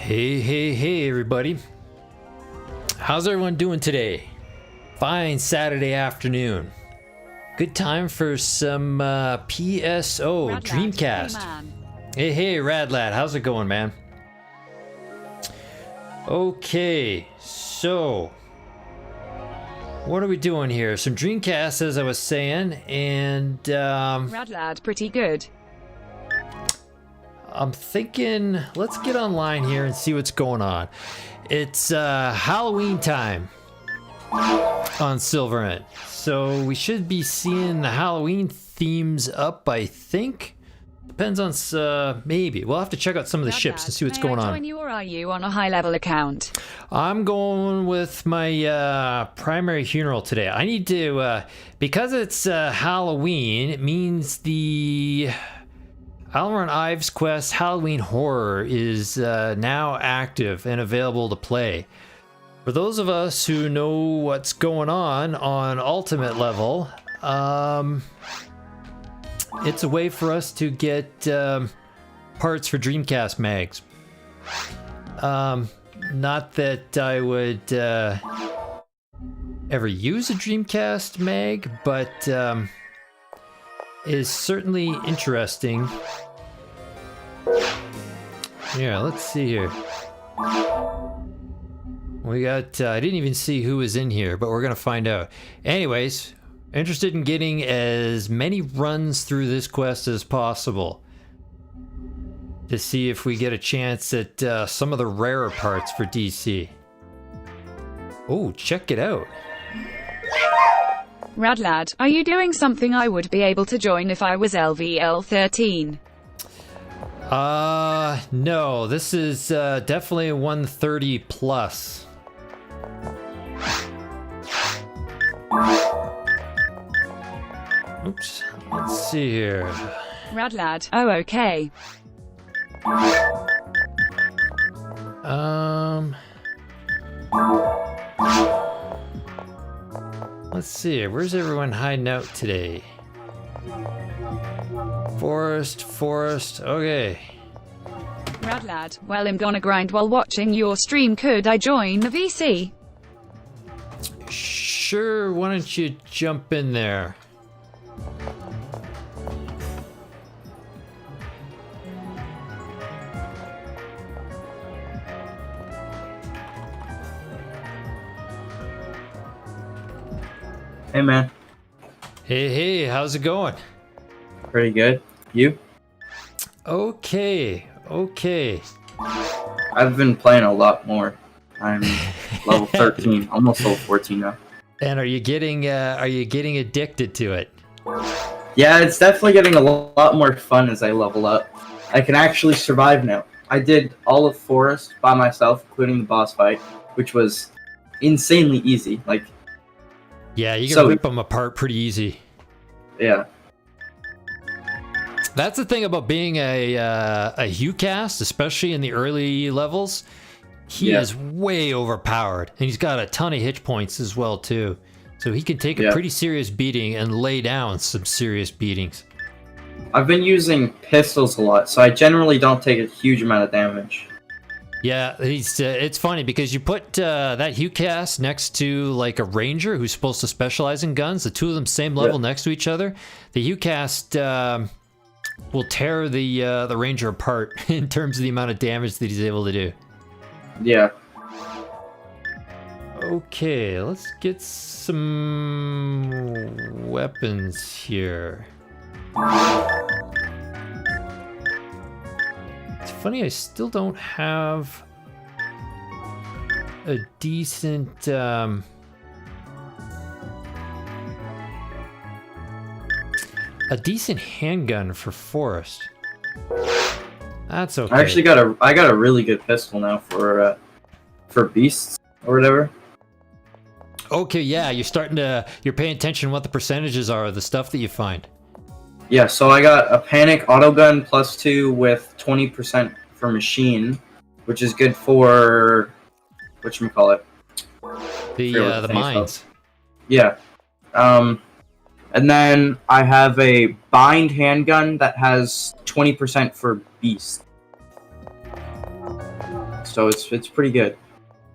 Hey, everybody. How's everyone doing today? Fine Saturday afternoon. Good time for some PSO Rad Dreamcast. Lad, Hey, Rad Lad. How's it going, man? Okay, so what are we doing here? Some Dreamcast, as I was saying, and Rad Lad, pretty good. I'm thinking, let's get online here and see what's going on. It's Halloween time on Sylverant, so we should be seeing the Halloween themes up, I think. Depends on, maybe. We'll have to check out some of the Rad ships Lad, and see what's may going I on. join you, or are you on a high-level account? I'm going with my primary funeral today. I need to, because it's Halloween, it means the Sylverant Ives Quest Halloween Horror is now active and available to play. For those of us who know what's going on Ultimate level, it's a way for us to get parts for Dreamcast mags. Not that I would ever use a Dreamcast mag, but is certainly interesting. Yeah, let's see here. We got, I didn't even see who was in here, but we're gonna find out. Anyways, interested in getting as many runs through this quest as possible to see if we get a chance at some of the rarer parts for DC. Oh, check it out. Rad Lad, are you doing something I would be able to join if I was LVL13? No, this is definitely 130 plus. Oops, let's see here. Rad Lad, oh okay. Let's see, where's everyone hiding out today? Forest, okay. Rad Lad, well I'm gonna grind while watching your stream. Could I join the VC? Sure, why don't you jump in there? Hey man. Hey, how's it going? Pretty good. You? Okay. I've been playing a lot more. I'm level 13, almost level 14 now. And are you getting addicted to it? Yeah, it's definitely getting a lot more fun as I level up. I can actually survive now. I did all of Forest by myself, including the boss fight, which was insanely easy. Like, yeah, you can rip them apart pretty easy. Yeah. That's the thing about being a HuCast, especially in the early levels. He is way overpowered, and he's got a ton of hit points as well too. So he can take a pretty serious beating and lay down some serious beatings. I've been using pistols a lot, so I generally don't take a huge amount of damage. Yeah, it's funny because you put that HuCast next to like a ranger who's supposed to specialize in guns. The two of them same level next to each other. The HuCast will tear the ranger apart in terms of the amount of damage that he's able to do. Yeah. Okay, let's get some weapons here. It's funny, I still don't have a decent handgun for Forest. That's okay. I actually got a really good pistol now for beasts or whatever. Okay, yeah, you're paying attention to what the percentages are of the stuff that you find. Yeah, so I got a panic auto gun +2 with 20% for machine, which is good for whatchamacallit? The mines. Yeah. And then I have a bind handgun that has 20% for beast. so it's pretty good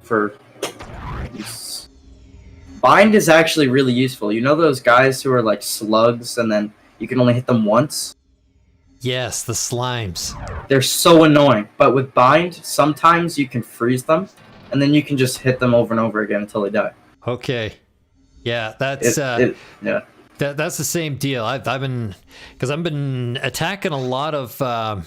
for use. Bind is actually really useful. You know those guys who are like slugs and then you can only hit them once? Yes, the slimes. They're so annoying. But with Bind, sometimes you can freeze them, and then you can just hit them over and over again until they die. Okay. Yeah, that's yeah. That's the same deal. I've been attacking a lot of slimes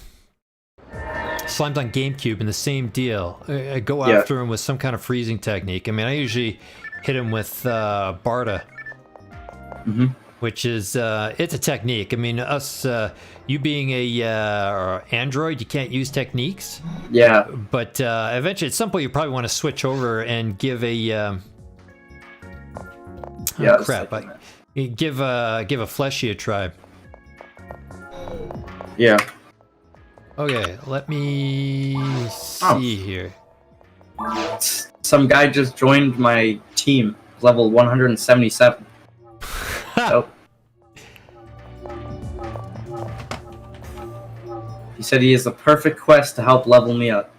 on GameCube, and the same deal. I go after them with some kind of freezing technique. I mean, I usually hit him with Barda, which is it's a technique. I mean, you being a Android, you can't use techniques. Yeah. But eventually, at some point, you probably want to switch over and give a give a fleshy a try. Yeah. Okay, let me see here. Some guy just joined my team, level 177. Oh. He said he has the perfect quest to help level me up.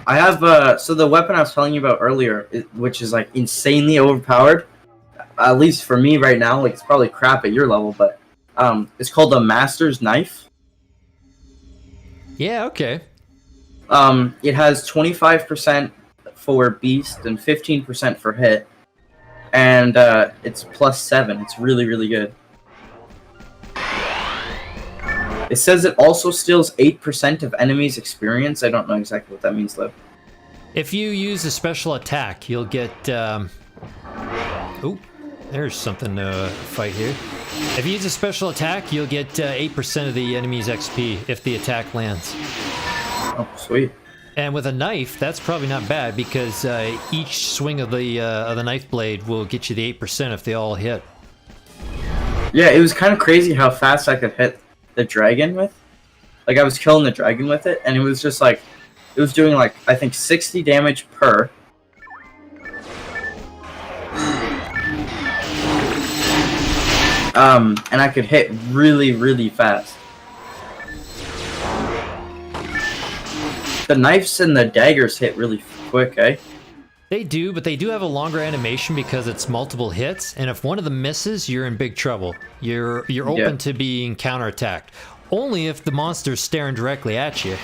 I have, so the weapon I was telling you about earlier, which is like insanely overpowered, at least for me right now, like it's probably crap at your level, but it's called the Master's Knife. Yeah, okay. It has 25% for Beast and 15% for Hit, and it's +7. It's really, really good. It says it also steals 8% of enemies' experience. I don't know exactly what that means, though. If you use a special attack, you'll get... Oh, there's something to fight here. If you use a special attack, you'll get 8% of the enemy's XP if the attack lands. Oh, sweet. And with a knife, that's probably not bad, because each swing of the knife blade will get you the 8% if they all hit. Yeah, it was kind of crazy how fast I could hit the dragon with. Like, I was killing the dragon with it, and it was just like, it was doing like, I think 60 damage per. And I could hit really, really fast. The knives and the daggers hit really quick, eh? They do, but they do have a longer animation because it's multiple hits, and if one of them misses, you're in big trouble. You're open to being counterattacked. Only if the monster's staring directly at you.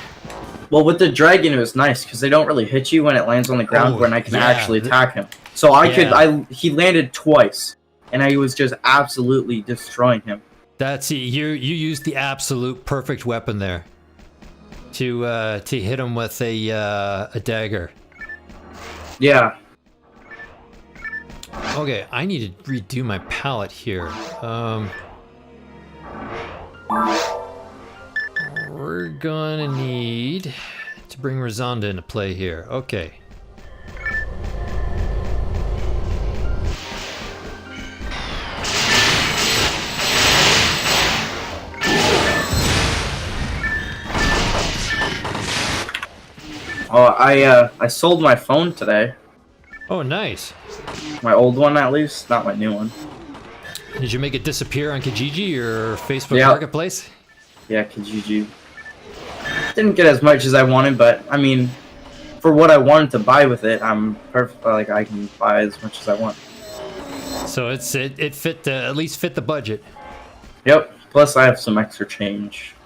Well, with the dragon, it was nice because they don't really hit you when it lands on the ground, when I can actually attack him. So he landed twice, and I was just absolutely destroying him. That's you used the absolute perfect weapon there to hit him with a dagger. Yeah. Okay, I need to redo my palette here. We're gonna need to bring Razonda into play here. Okay. Oh, I sold my phone today. Oh, nice. My old one, at least, not my new one. Did you make it disappear on Kijiji or Facebook Marketplace? Yeah, Kijiji. Didn't get as much as I wanted, but I mean, for what I wanted to buy with it, I'm perfect. Like, I can buy as much as I want. So it fit at least fit the budget. Yep. Plus, I have some extra change.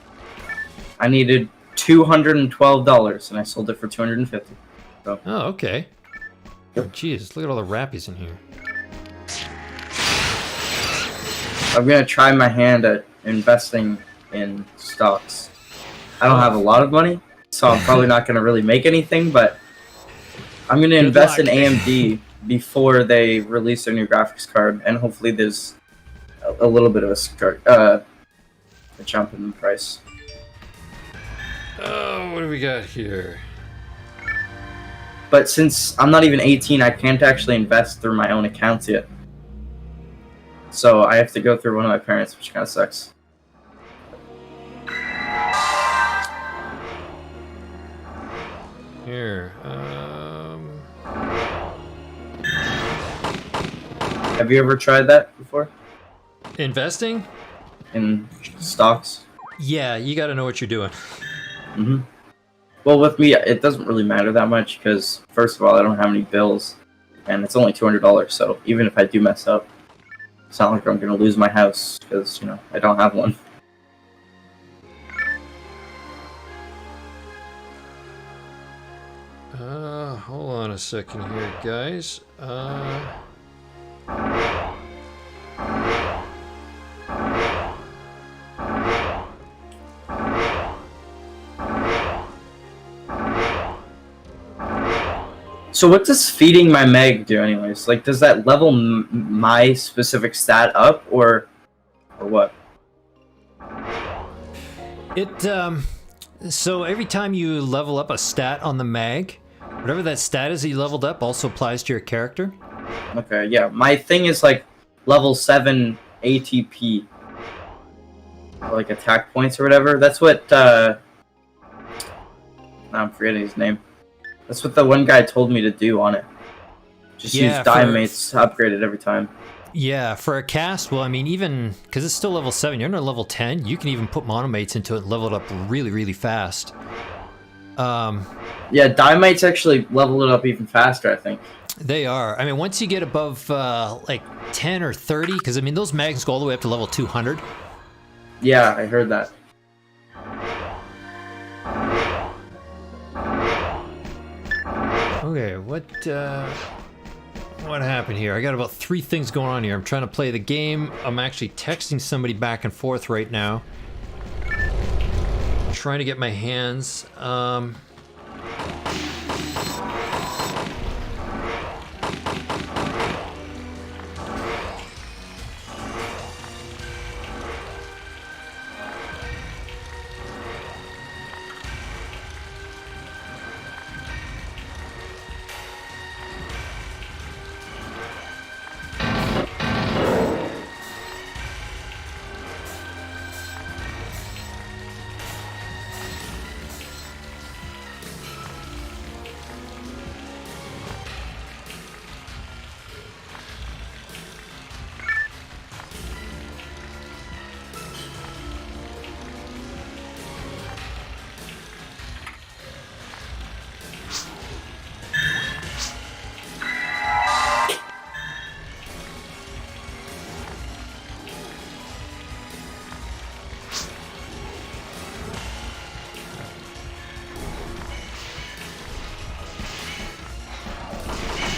I needed $212, and I sold it for $250. So. Oh, okay. Yep. Jeez, look at all the rappies in here. I'm gonna try my hand at investing in stocks. I don't have a lot of money, so I'm probably not gonna really make anything, but I'm gonna invest in AMD before they release their new graphics card, and hopefully there's a little bit of a jump in the price. Oh, what do we got here? But since I'm not even 18, I can't actually invest through my own accounts yet. So I have to go through one of my parents, which kind of sucks. Here, Have you ever tried that before? investing? In stocks? Yeah, you got to know what you're doing. Mm-hmm. Well, with me, it doesn't really matter that much because, first of all, I don't have any bills, and it's only $200. So even if I do mess up, it's not like I'm gonna lose my house because I don't have one. Hold on a second here, guys. So what does feeding my Meg do anyways? Like, does that level my specific stat up, or what? So every time you level up a stat on the mag, whatever that stat is that you leveled up also applies to your character. Okay, yeah. My thing is like level 7 ATP. Like attack points or whatever. That's what, I'm forgetting his name. That's what the one guy told me to do on it. Just use Diamates to upgrade it every time. Yeah, for a cast, well, I mean, even, because it's still level 7, you're not level 10, you can even put monomates into it and level it up really, really fast. Yeah, Diamates actually level it up even faster, I think. They are. I mean, once you get above, like, 10 or 30, because, I mean, those mags go all the way up to level 200. Yeah, I heard that. Okay, what happened here? I got about 3 things going on here. I'm trying to play the game. I'm actually texting somebody back and forth right now. Trying to get my hands.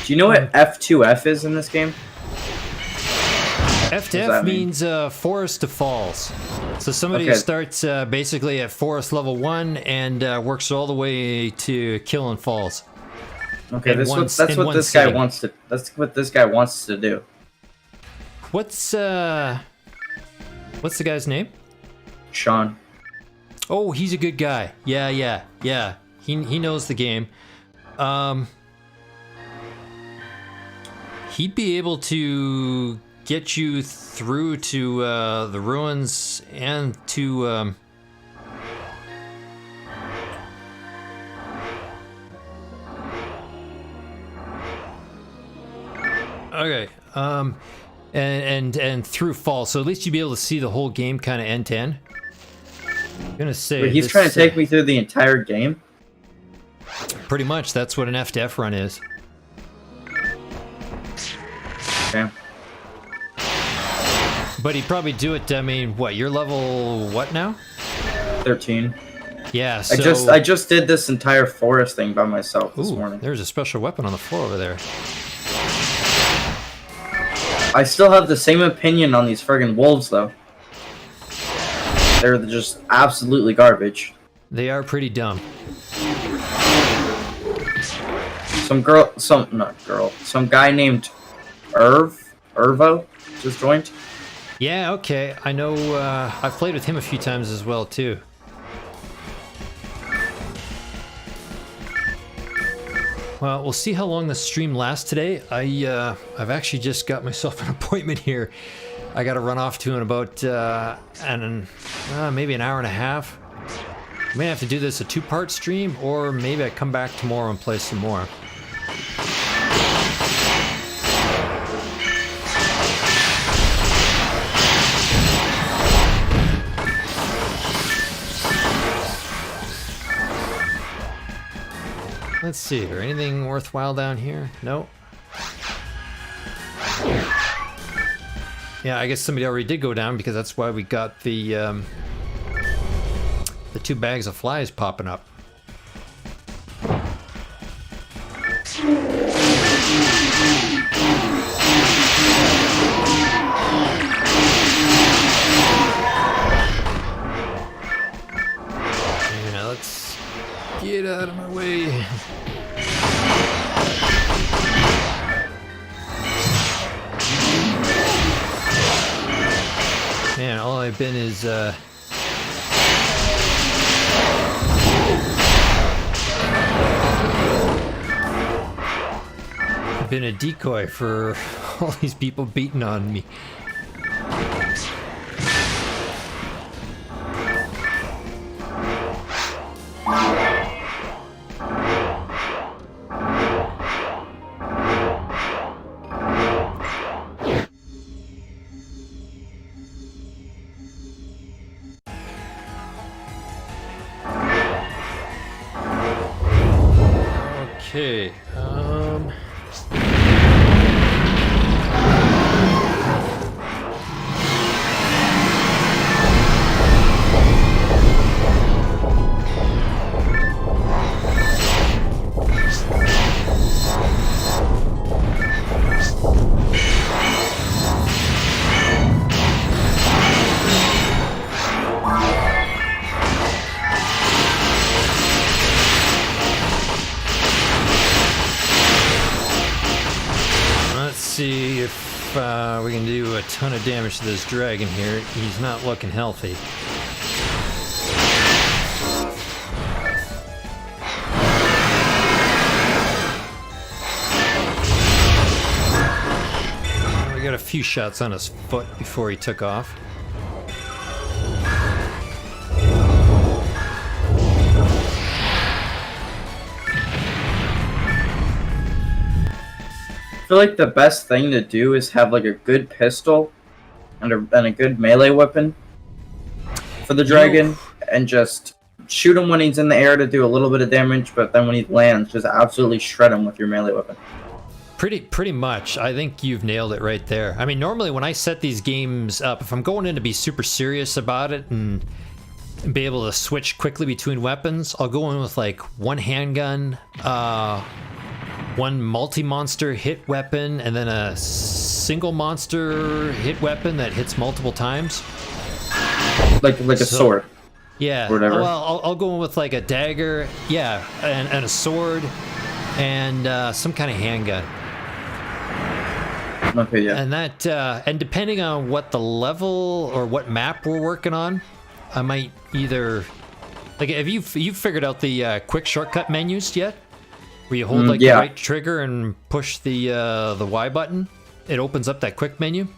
Do you know what F2F is in this game? F to F means forest to falls. So somebody who starts basically at forest level 1 and works all the way to kill and falls. Okay, that's what this guy wants to. That's what this guy wants to do. What's the guy's name? Sean. Oh, he's a good guy. Yeah. He knows the game. He'd be able to get you through to the ruins and to okay, and through fall, so at least you'd be able to see the whole game kind of end to end. I'm gonna say he's trying to take me through the entire game. Pretty much, that's what an F to F run is. Okay. But he'd probably do it. I mean, what? You're level what now? 13. Yeah. So I just did this entire forest thing by myself this morning. There's a special weapon on the floor over there. I still have the same opinion on these friggin' wolves, though. They're just absolutely garbage. They are pretty dumb. Some guy named Irvo just joined. Yeah, okay. I know, I've played with him a few times as well, too. Well, we'll see how long the stream lasts today. I've actually just got myself an appointment here. I gotta run off to in about, maybe an hour and a half. I may have to do this a 2-part stream, or maybe I come back tomorrow and play some more. Let's see, is there anything worthwhile down here? Nope. Yeah, I guess somebody already did go down because that's why we got the 2 bags of flies popping up. Yeah, let's get out of my way. Man, all I've been is been a decoy for all these people beating on me. Okay, see if we can do a ton of damage to this dragon here. He's not looking healthy. We got a few shots on his foot before he took off. I feel like the best thing to do is have like a good pistol and a good melee weapon for the dragon, and just shoot him when he's in the air to do a little bit of damage, but then when he lands, just absolutely shred him with your melee weapon. Pretty much. I think you've nailed it right there. I mean, normally when I set these games up, if I'm going in to be super serious about it and be able to switch quickly between weapons, I'll go in with like one handgun, one multi-monster hit weapon, and then a single monster hit weapon that hits multiple times. Like a sword. Yeah. Or whatever. Well, I'll go in with like a dagger, yeah, and a sword, and some kind of handgun. Okay, yeah. And that, and depending on what the level or what map we're working on, I might either, like, have you figured out the quick shortcut menus yet? Where you hold the right trigger and push the Y button, it opens up that quick menu.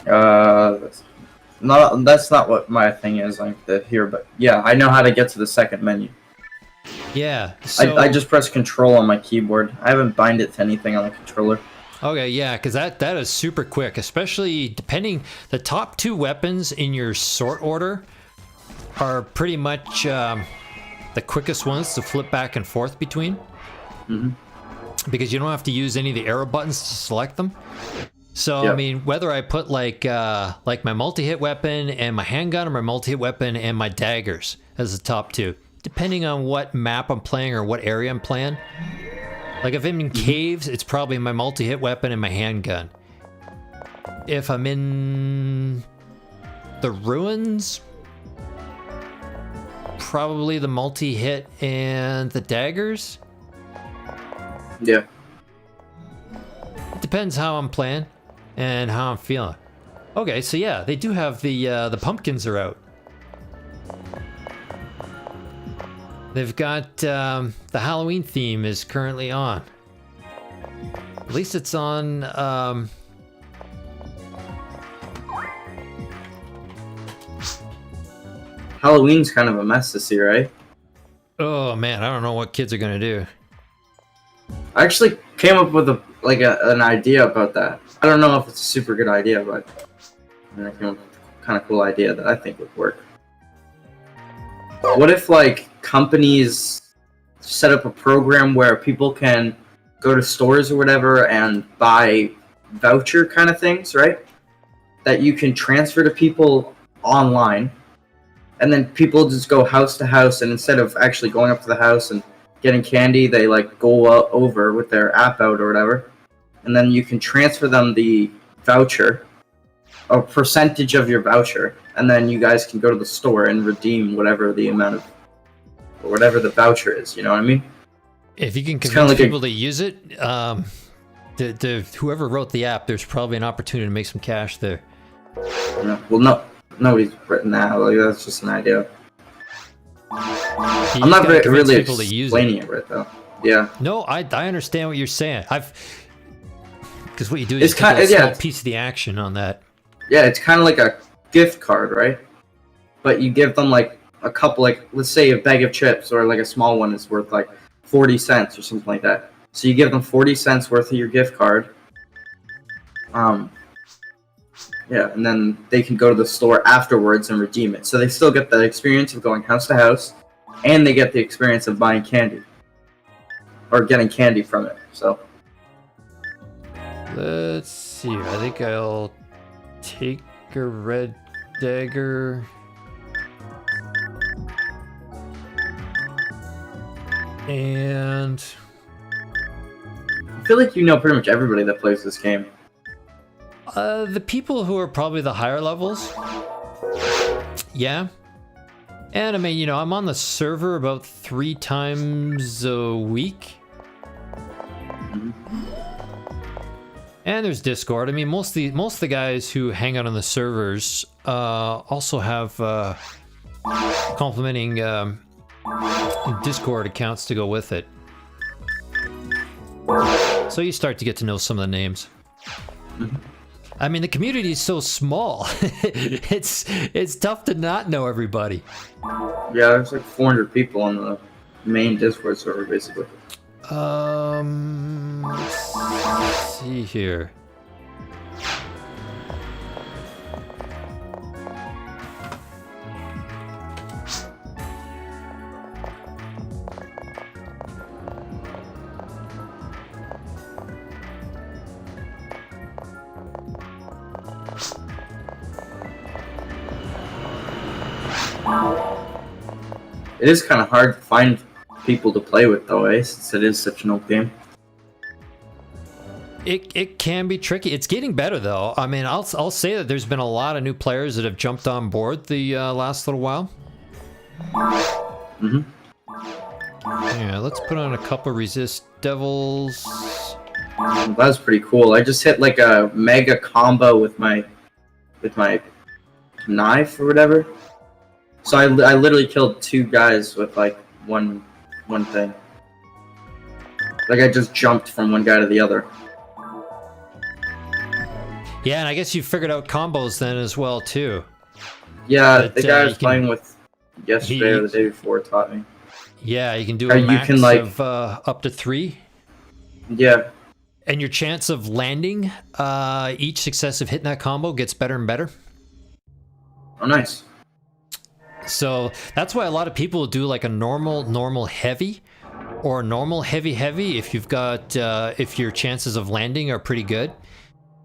That's not what my thing is like here, but yeah, I know how to get to the second menu. Yeah, so I just press control on my keyboard. I haven't bind it to anything on the controller. Okay, yeah, because that is super quick, especially depending. The top 2 weapons in your sort order are pretty much the quickest ones to flip back and forth between. Mm-hmm. Because you don't have to use any of the arrow buttons to select them. So yep. I mean, whether I put like my multi-hit weapon and my handgun, or my multi-hit weapon and my daggers as the top 2, depending on what map I'm playing or what area I'm playing. Like if I'm in caves, it's probably my multi-hit weapon and my handgun. If I'm in the ruins, probably the multi-hit and the daggers. Yeah. It depends how I'm playing and how I'm feeling. Okay, so yeah, they do have the pumpkins are out. They've got the Halloween theme is currently on. At least it's on. Halloween's kind of a mess this year, right? Oh man, I don't know what kids are gonna do. I actually came up with an idea about that. I don't know if it's a super good idea, but I came up with a kind of cool idea that I think would work. What if like companies set up a program where people can go to stores or whatever and buy voucher kind of things, right? That you can transfer to people online, and then people just go house to house, and instead of actually going up to the house and getting candy, they like go over with their app out or whatever, and then you can transfer them the voucher, a percentage of your voucher, and then you guys can go to the store and redeem whatever the amount of, or whatever the voucher is. You know what I mean? If you can convince people to use it, whoever wrote the app, there's probably an opportunity to make some cash there. Yeah, well, no, nobody's written that. Like, that's just an idea. I'm not really explaining it right though. Yeah. No, I understand what you're saying. Because what you do is it's kind of a piece of the action on that. Yeah, it's kind of like a gift card, right? But you give them like a couple, like let's say a bag of chips or like a small one is worth like 40 cents or something like that. So you give them 40 cents worth of your gift card. Yeah, and then they can go to the store afterwards and redeem it. So they still get the experience of going house to house, and they get the experience of buying candy. Or getting candy from it, so. Let's see, I think I'll take a red dagger. And I feel like you know pretty much everybody that plays this game. The people who are probably the higher levels. Yeah. And I mean, you know, I'm on the server about 3 times a week. And there's Discord. I mean, most of the guys who hang out on the servers also have complementing Discord accounts to go with it. So you start to get to know some of the names. I mean, the community is so small. it's tough to not know everybody. Yeah, there's like 400 people on the main Discord server, basically. Let's see here. It is kind of hard to find people to play with, though, since it is such an old game. It can be tricky. It's getting better, though. I mean, I'll say that there's been a lot of new players that have jumped on board the last little while. Yeah, let's put on a couple resist devils. That was pretty cool. I just hit like a mega combo with my knife or whatever. So I literally killed 2 guys with like one thing. Like I just jumped from one guy to the other. Yeah, and I guess you figured out combos then as well too. Yeah, But, the guy I was playing with yesterday or the day before taught me. Yeah, you can do a max of up to 3. Yeah. And your chance of landing each successive hit in that combo gets better and better. Oh, nice. So that's why a lot of people do like a normal heavy, or normal heavy if you've got if your chances of landing are pretty good.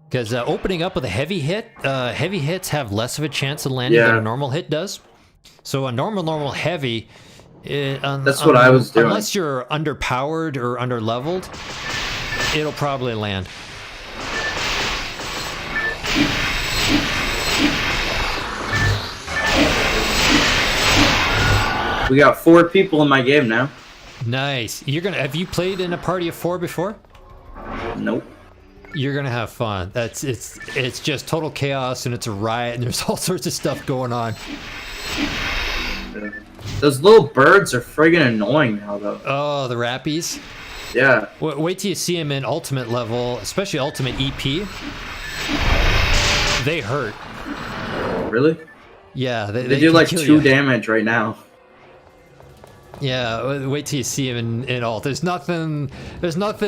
Because opening up with a heavy hits have less of a chance of landing than a normal hit does. So a normal heavy. That's what I was doing. Unless you're underpowered or underleveled, it'll probably land. We got 4 people in my game now. Nice. Have you played in a party of 4 before? Nope. You're gonna have fun. It's just total chaos and it's a riot and there's all sorts of stuff going on. Those little birds are friggin' annoying now, though. Oh, the rappies? Yeah. Wait till you see them in ultimate level, especially ultimate EP. They hurt. Really? Yeah, they do like 2 damage right now. Yeah, wait till you see him in ult. There's nothing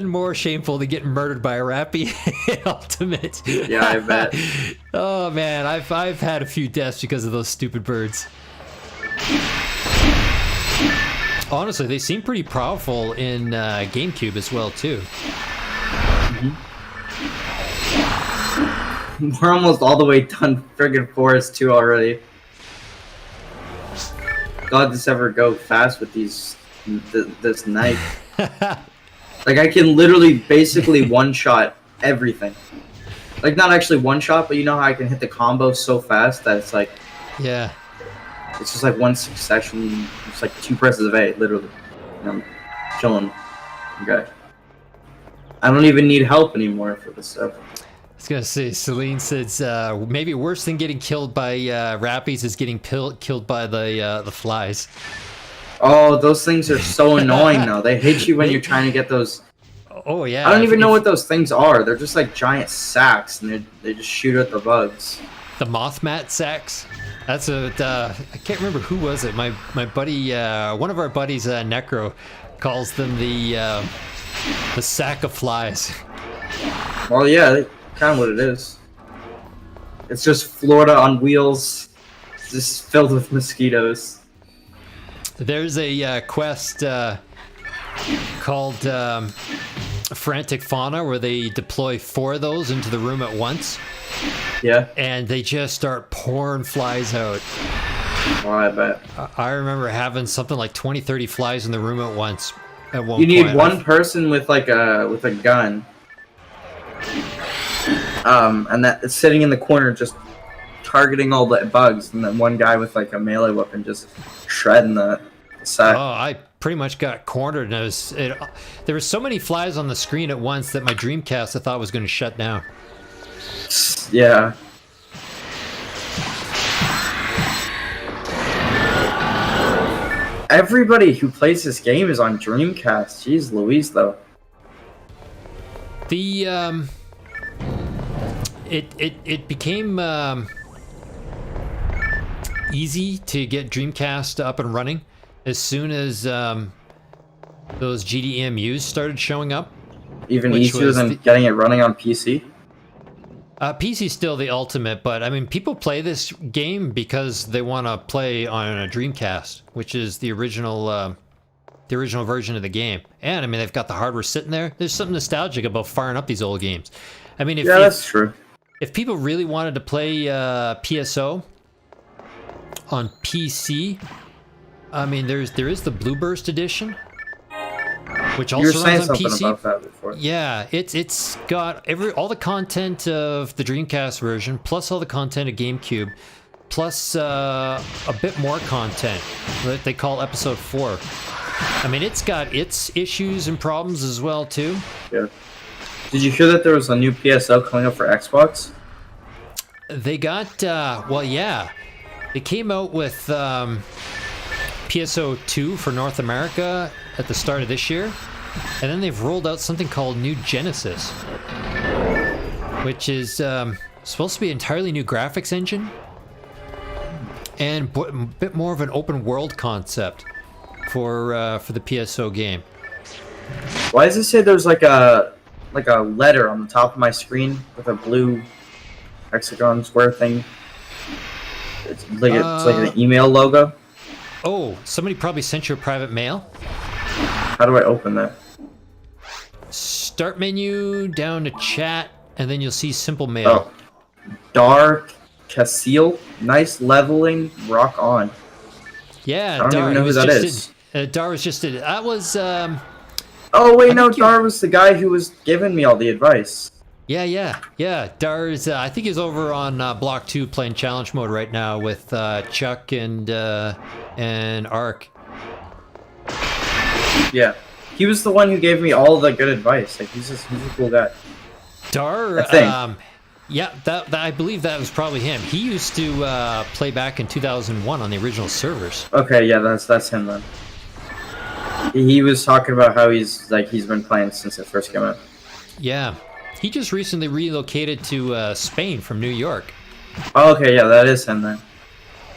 more shameful than getting murdered by a rappy in ultimate. Yeah, I bet. Oh man, I've had a few deaths because of those stupid birds. Honestly, they seem pretty powerful in GameCube as well, too. We're almost all the way done friggin' Forest 2 already. God, this ever go fast with these this knife. Like, I can literally basically one-shot everything. Like, not actually one-shot, but you know how I can hit the combo so fast that it's like... Yeah. It's just like one succession. It's like 2 presses of A, literally. And I'm chilling. Okay. I don't even need help anymore for this stuff. I was gonna say, Celine says maybe worse than getting killed by Rappies is getting killed by the flies. Oh, those things are so annoying though. They hit you when you're trying to get those. Oh yeah. I don't even know what those things are. They're just like giant sacks, and they just shoot at the bugs. The moth mat sacks. That's what I can't remember who was it. My buddy, one of our buddies, Necro, calls them the sack of flies. Well, yeah, kind of what it is. It's just Florida on wheels, just filled with mosquitoes. There's a quest called Frantic Fauna where they deploy 4 of those into the room at once. Yeah. And they just start pouring flies out. Oh, I bet. I remember having something like 20, 30 flies in the room at once. At one You point. need one person with like a gun. And that it's sitting in the corner just targeting all the bugs, and then one guy with like a melee weapon just shredding the sack. Oh, I pretty much got cornered, and there were so many flies on the screen at once that my Dreamcast I thought was going to shut down. Yeah. Everybody who plays this game is on Dreamcast. Jeez Louise, though. The it became easy to get Dreamcast up and running as soon as those GDEMUs started showing up. Even easier than getting it running on PC? PC's still the ultimate, but I mean, people play this game because they want to play on a Dreamcast, which is the original version of the game. And I mean, they've got the hardware sitting there. There's something nostalgic about firing up these old games. I mean, that's true. If people really wanted to play PSO on PC, I mean, there is the Blue Burst edition, which also runs on PC. About that before. Yeah, it's got all the content of the Dreamcast version, plus all the content of GameCube, plus a bit more content that they call Episode 4. I mean, it's got its issues and problems as well too. Yeah. Did you hear that there was a new PSO coming up for Xbox? They got well, yeah, they came out with PSO 2 for North America at the start of this year, and then they've rolled out something called New Genesis, which is supposed to be an entirely new graphics engine and a bit more of an open world concept for the PSO game. Why does it say there's like a letter on the top of my screen with a blue hexagon square thing? It's like an email logo. Oh, somebody probably sent you a private mail. How do I open that? Start menu, down to chat, and then you'll see simple mail. Oh. Dar Casil, nice leveling, rock on. Yeah, I don't even know who that is. Dar was just that was. Oh wait, no, Dar was the guy who was giving me all the advice. Yeah. Dar's. I think he's over on Block 2 playing challenge mode right now with Chuck and Ark. Yeah, he was the one who gave me all the good advice. Like he's a cool guy. Dar. Yeah, that I believe that was probably him. He used to play back in 2001 on the original servers. Okay, yeah, that's him then. He was talking about how he's been playing since it first came out. Yeah, he just recently relocated to Spain from New York. Oh, okay, yeah, that is him then.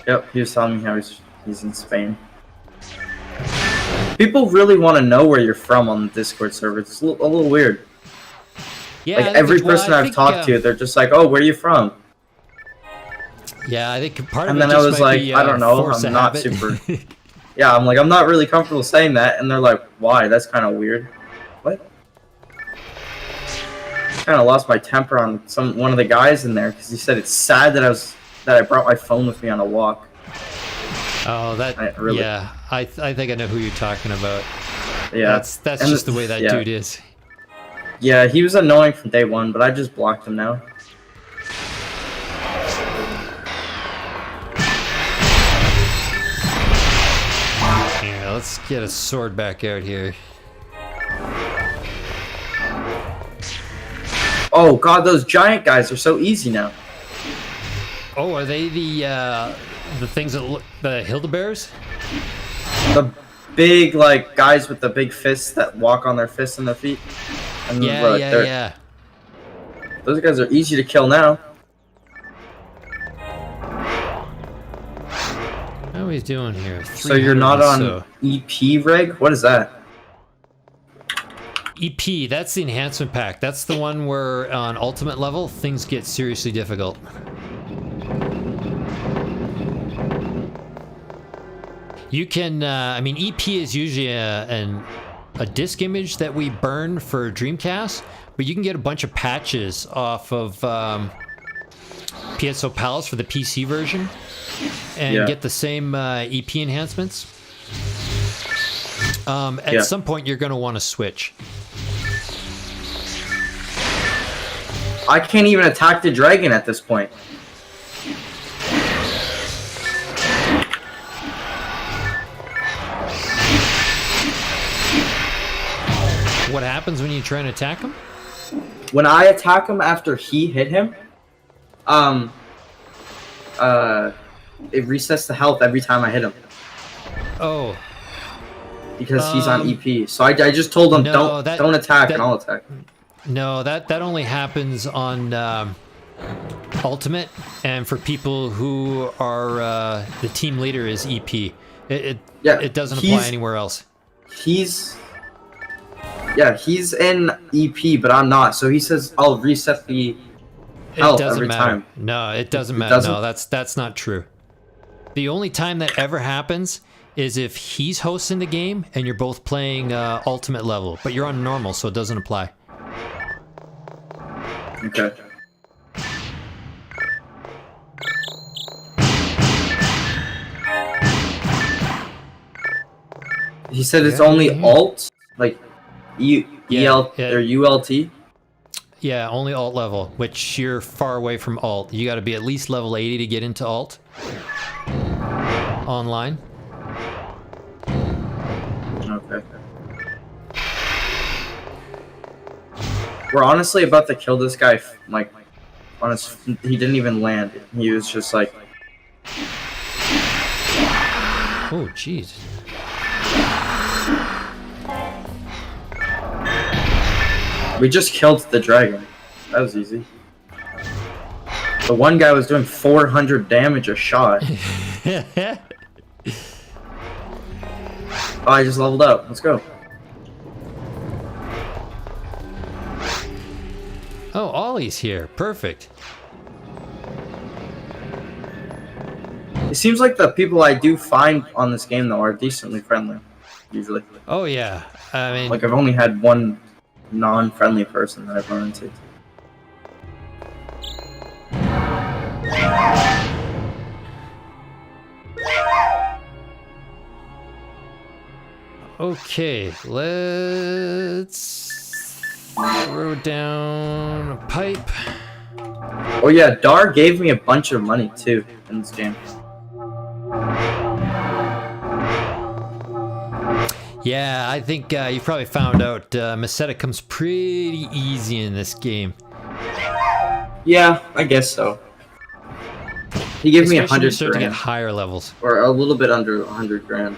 Yep, he was telling me how he's in Spain. People really want to know where you're from on the Discord server. It's a little weird. Yeah, like every person I've talked to, they're just like, "Oh, where are you from?" Yeah, I think part of and it then just I was might like, be, "I don't know. force I'm of not habit. super." Yeah, I'm like, I'm not really comfortable saying that, and they're like, why? That's kind of weird. What? Kind of lost my temper on one of the guys in there because he said it's sad that I brought my phone with me on a walk. Oh, that really, yeah. I think I know who you're talking about. Yeah, that's just the way that dude is. Yeah, he was annoying from day one, but I just blocked him now. Yeah, let's get a sword back out here. Oh god, those giant guys are so easy now. Oh, are they the things that look the Hildebears? The big like guys with the big fists that walk on their fists and their feet. And Yeah. Those guys are easy to kill now. How are we doing here? So you're not on EP rig? What is that? EP, that's the enhancement pack. That's the one where on ultimate level things get seriously difficult. You can, I mean, EP is usually a disk image that we burn for Dreamcast, but you can get a bunch of patches off of PSO Pals for the PC version and get the same EP enhancements. At some point, you're going to want to switch. I can't even attack the dragon at this point. What happens when you try and attack him? When I attack him after he hit him, it resets the health every time I hit him. Oh. Because he's on EP. So I just told him, don't attack, and I'll attack. No, that only happens on Ultimate, and for people who are the team leader is EP. It doesn't apply anywhere else. He's in EP, but I'm not. So he says I'll reset the health every time. No, it doesn't matter. No, that's not true. The only time that ever happens is if he's hosting the game and you're both playing Ultimate level, but you're on normal, so it doesn't apply. Okay. He said it's only alt, like EL or ULT. Yeah, only alt level, which you're far away from alt. You got to be at least level 80 to get into alt online. Okay. We're honestly about to kill this guy. Like, he didn't even land. He was just like. Oh, jeez. We just killed the dragon. That was easy. The one guy was doing 400 damage a shot. Oh, I just leveled up. Let's go. Oh, Ollie's here. Perfect. It seems like the people I do find on this game, though, are decently friendly. Usually. Oh, yeah. I mean... Like, I've only had one non-friendly person that I've run into. Okay, let's throw down a pipe. Oh yeah, Dar gave me a bunch of money too in this game. Yeah, I think you probably found out Meseta comes pretty easy in this game. Yeah, I guess so. He gave me 100 start to grand. get higher levels. Or a little bit under 100 grand.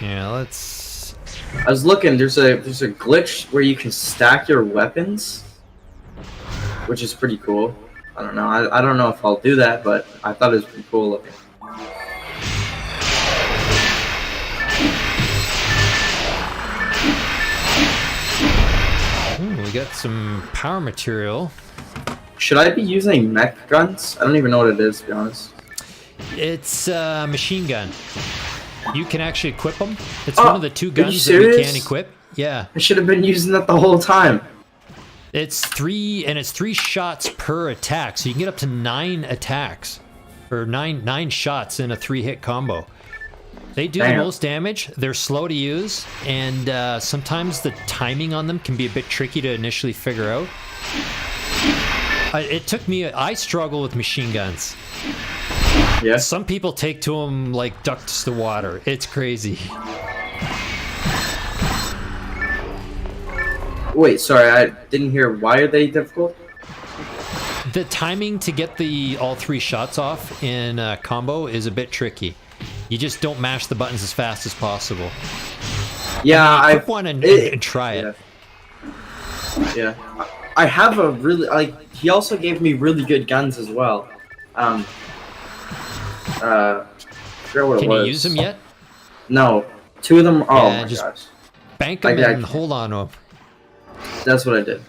Yeah, let's... I was looking, there's a glitch where you can stack your weapons, which is pretty cool. I don't know. I don't know if I'll do that, but I thought it was pretty cool looking. Ooh, we got some power material. Should I be using mech guns? I don't even know what it is, to be honest. It's a machine gun. You can actually equip them. It's Oh, one of the 2 are you guns that we serious? can equip. Yeah. I should have been using that the whole time. It's 3 shots per attack, so you can get up to 9 attacks. Or 9 shots in a 3-hit combo. They do the most damage. They're slow to use, and sometimes the timing on them can be a bit tricky to initially figure out. It took me... I struggle with machine guns. Yeah. Some people take to them like ducks to water. It's crazy. Wait, sorry, I didn't hear. Why are they difficult? The timing to get all 3 shots off in a combo is a bit tricky. You just don't mash the buttons as fast as possible. Yeah, I mean, one and try it. Yeah, I have a really he also gave me really good guns as well. I forget what it was. Can you use them yet? No, 2 of them. Oh Yeah, my just gosh, bank them and hold on to them. that's what I did.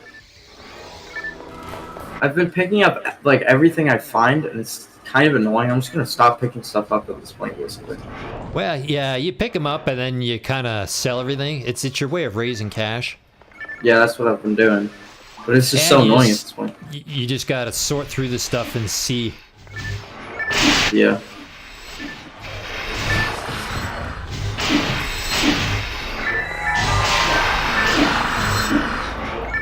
I've been picking up like everything I find, and it's kind of annoying. I'm just gonna stop picking stuff up at this point, basically. Well, yeah, you pick them up and then you kind of sell everything. It's your way of raising cash. Yeah, that's what I've been doing, but it's just so annoying at this point. You just gotta sort through the stuff and see. Yeah.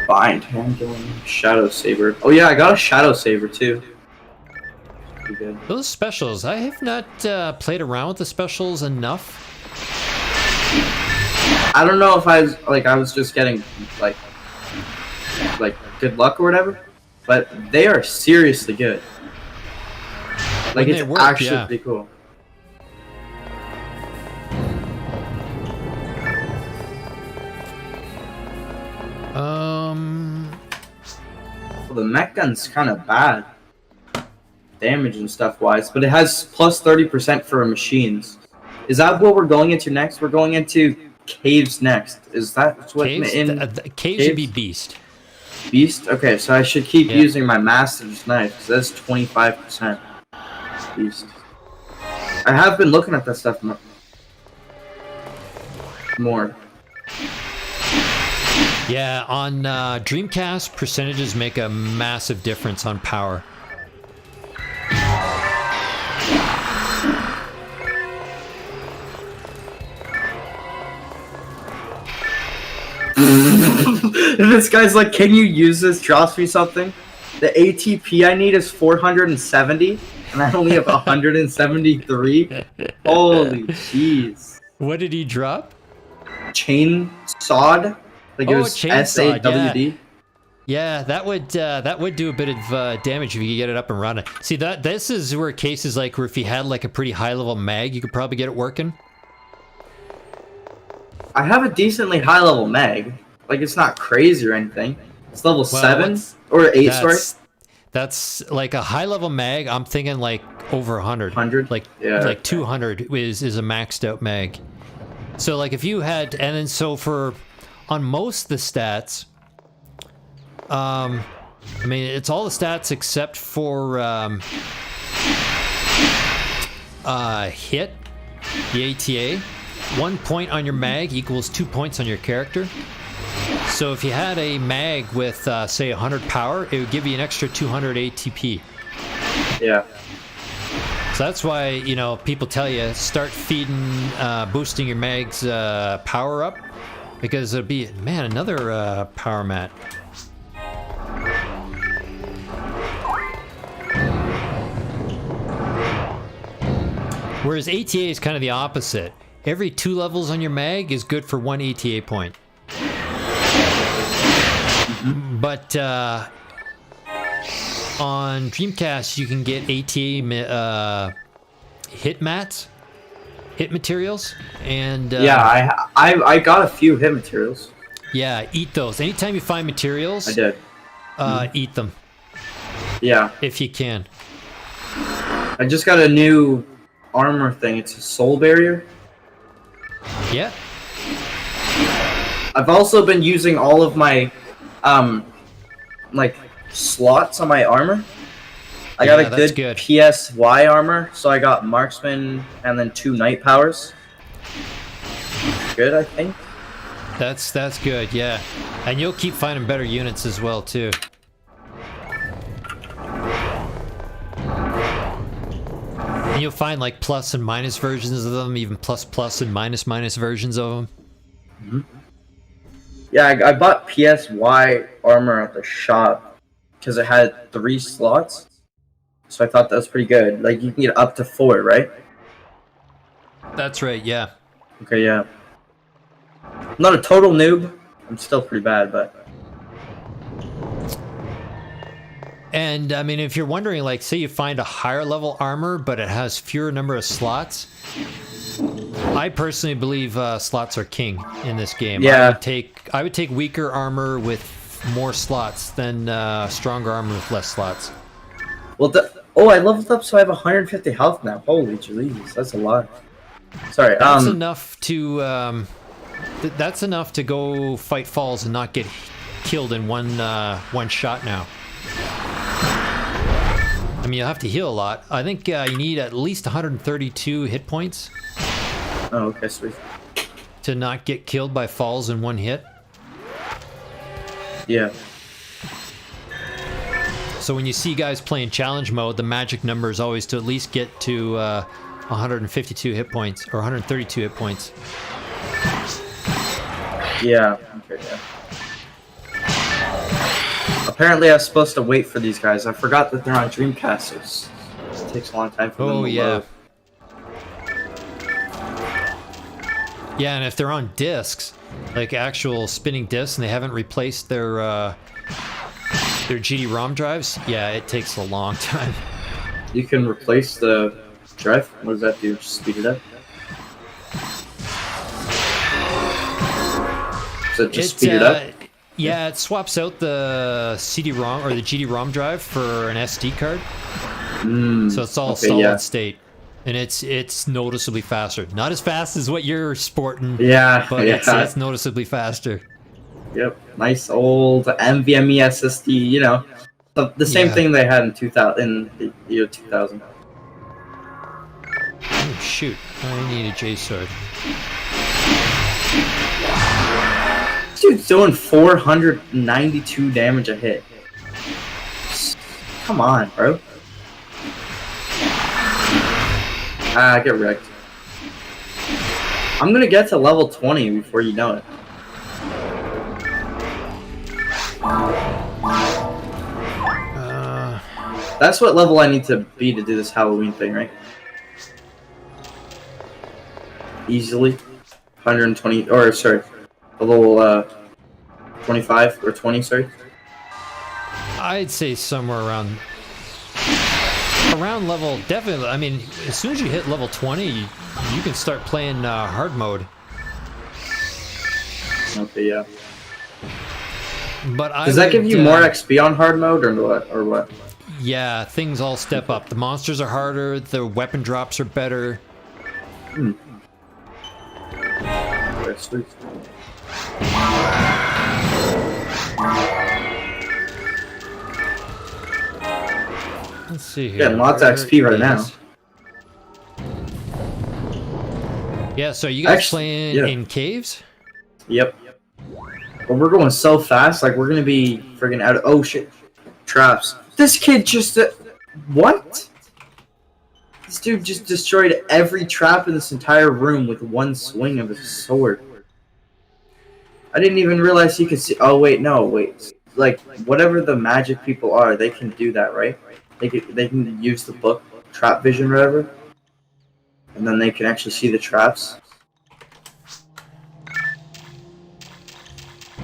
Bind, handgun, shadow saber. Oh yeah, I got a shadow saber too. Pretty good. Those specials, I have not played around with the specials enough. I don't know if I was just getting like good luck or whatever, but they are seriously good. Like it's actually pretty cool. Well, the mech gun's kind of bad, damage and stuff wise, but it has plus 30% for machines. Is that what we're going into next? We're going into caves next. Is that what caves? Caves would be beast. Beast? Okay, so I should keep using my master's knife because that's 25%. Beast. I have been looking at that stuff more. Yeah, on Dreamcast, percentages make a massive difference on power. This guy's like, can you use this? Drops me something. The ATP I need is 470, and I only have 173. Holy jeez. What did he drop? Chain sawed. Like it was SAWD. Yeah, that would do a bit of damage if you could get it up and running. See, this is where cases like where if you had like a pretty high level mag, you could probably get it working. I have a decently high level mag. Like it's not crazy or anything. It's level 7 or 8. Sorry. That's like a high level mag. I'm thinking like over 100. 100. Like 200 is a maxed out mag. So like if you had, and then so for on most of the stats, I mean it's all the stats except for hit, the ATA. 1 point on your mag equals 2 points on your character. So if you had a mag with say 100 power, it would give you an extra 200 ATP. Yeah. So that's why, you know, people tell you start feeding, boosting your mag's power up, because it'll be, man, another power mat. Whereas ATA is kind of the opposite. Every 2 levels on your mag is good for 1 ATA point. But on Dreamcast, you can get ATA hit mats, hit materials, and yeah, I got a few hit materials. Yeah, eat those. Anytime you find materials, I did. Eat them. Yeah, if you can. I just got a new armor thing. It's a soul barrier. Yeah. I've also been using all of my like slots on my armor I got Yeah, a that's good PSY armor, so I got marksman and then 2 night powers. Good, I think. That's good, yeah. And you'll keep finding better units as well, too. And you'll find like plus and minus versions of them, even plus and minus versions of them. Mm-hmm. Yeah, I bought PSY armor at the shop because it had 3 slots. So I thought that was pretty good. Like, you can get up to 4, right? That's right, yeah. Okay, yeah. I'm not a total noob. I'm still pretty bad, but... And, I mean, if you're wondering, like, say you find a higher level armor, but it has fewer number of slots, I personally believe slots are king in this game. Yeah. I would take weaker armor with more slots than stronger armor with less slots. Well, oh, I leveled up, so I have 150 health now. Holy jeez, that's a lot. Sorry, that's enough to that's enough to go fight falls and not get killed in one shot now. I mean, you'll have to heal a lot. I think you need at least 132 hit points. Oh, okay, sweet. To not get killed by falls in one hit. Yeah. So when you see guys playing challenge mode, the magic number is always to at least get to 152 hit points, or 132 hit points. Yeah, okay, yeah. Apparently I was supposed to wait for these guys. I forgot that they're on Dreamcast, so it takes a long time for them to load. Yeah, and if they're on discs, like actual spinning discs, and they haven't replaced their GDRom drives, yeah, it takes a long time. You can replace the drive? What does that do? Just speed it up? Does it just speed it up? Yeah, it swaps out the CD-ROM or the GDRom drive for an SD card. So it's all solid state. And it's noticeably faster. Not as fast as what you're sporting. Yeah, but it's noticeably faster. Yep, nice old NVMe SSD. You know, the same thing they had in 2000 in the year 2000. Oh shoot! I need a J sword. This dude's doing 492 damage a hit. Come on, bro. Ah, get wrecked. I'm gonna get to level 20 before you know it. That's what level I need to be to do this Halloween thing, right? Easily. 120, or sorry, a little 25 or 20, sorry. I'd say somewhere around level, definitely. I mean, as soon as you hit level 20, you can start playing hard mode. Okay, yeah. But does that give you more XP on hard mode or what? Yeah, things all step up. The monsters are harder, the weapon drops are better. Okay, sweet. Let's see here. Getting lots of XP right now. Yeah, so you guys playing in caves? Yep. But we're going so fast, like we're gonna be friggin' out of— oh shit. Traps. This kid just what? This dude just destroyed every trap in this entire room with one swing of his sword. I didn't even realize he could see— oh wait, no, wait. Like whatever the magic people are, they can do that, right? They can use the book trap vision or whatever, and then they can actually see the traps.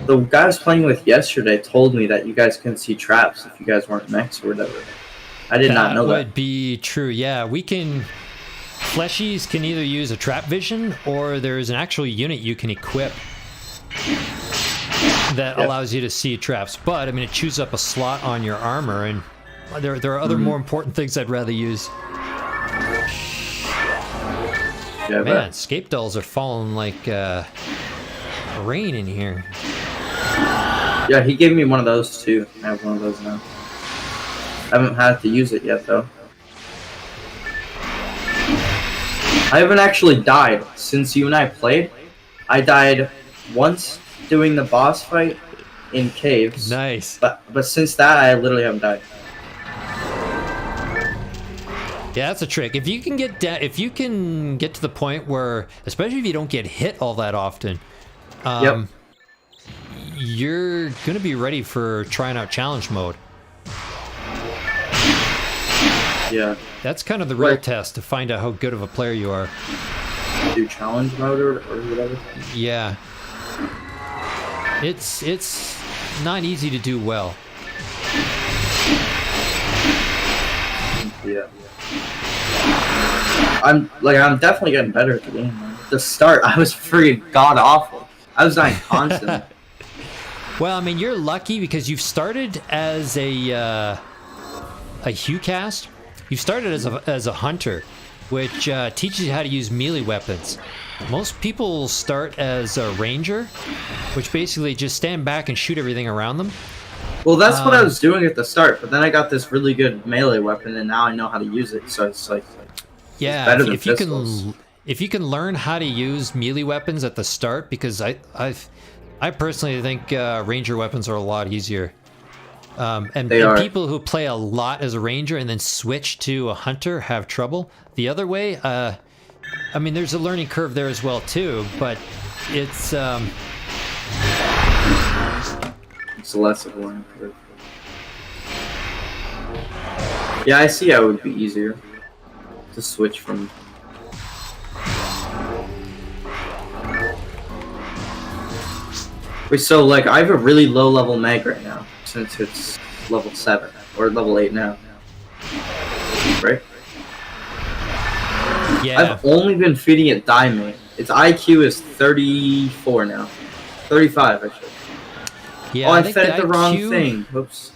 The guy I was playing with yesterday told me that you guys couldn't see traps if you guys weren't mechs or whatever. I did not know that. That would be true, yeah. We can... Fleshies can either use a trap vision, or there's an actual unit you can equip that allows you to see traps. But, I mean, it chews up a slot on your armor, and there are other more important things I'd rather use. Yeah, man, escape dolls are falling like rain in here. Yeah, he gave me one of those too. I have one of those now. I haven't had to use it yet, though. I haven't actually died since you and I played. I died once doing the boss fight in caves. Nice. But since that, I literally haven't died. Yeah, that's a trick. If you can get to the point where, especially if you don't get hit all that often, Yep. you're gonna be ready for trying out challenge mode. Yeah. That's kind of the real Right. test to find out how good of a player you are. Do challenge mode or whatever. Yeah. It's not easy to do well. Yeah. I'm definitely getting better at the game. At the start, I was freaking god awful. I was dying constantly. Well, I mean, you're lucky because you've started as a Hue cast. You started as a hunter, which teaches you how to use melee weapons. Most people start as a ranger, which basically just stand back and shoot everything around them. Well, that's what I was doing at the start, but then I got this really good melee weapon, and now I know how to use it. So it's like, yeah, better than if you pistols. if you can learn how to use melee weapons at the start, because I personally think ranger weapons are a lot easier. And people who play a lot as a ranger and then switch to a hunter have trouble. The other way, I mean, there's a learning curve there as well too, but it's less of a learning curve. Yeah, I see how it would be easier to switch from. Wait, so like I have a really low level mag right now since it's level 7 or level 8 now, right? yeah. I've only been feeding it diamond. Its IQ is 34 now, 35 actually. Yeah, Oh, I think fed the wrong IQ thing. Oops.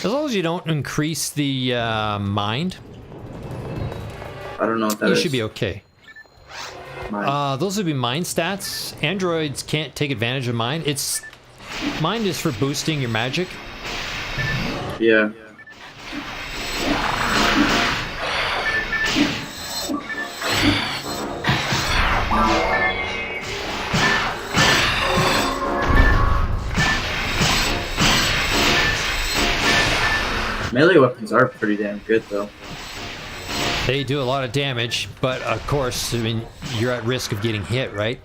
As long as you don't increase the mind, I don't know what that you is. should be okay. Mine. Those would be mind stats. Androids can't take advantage of mine. Mind is for boosting your magic. Yeah. Melee weapons are pretty damn good though. They do a lot of damage, but of course, I mean, you're at risk of getting hit, right?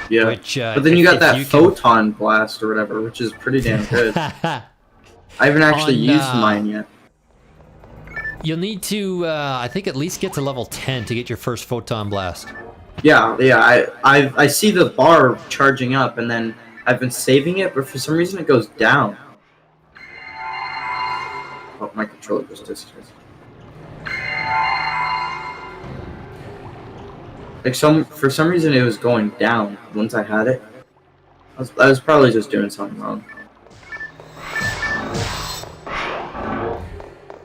Yeah. Which, but then you got that can- photon blast or whatever, which is pretty damn good. I haven't actually used mine yet. You'll need to, I think, at least get to level 10 to get your first photon blast. Yeah. I see the bar charging up, and then I've been saving it, but for some reason it goes down. Oh, my controller just disconnected. Like for some reason it was going down once I had it. I was probably just doing something wrong.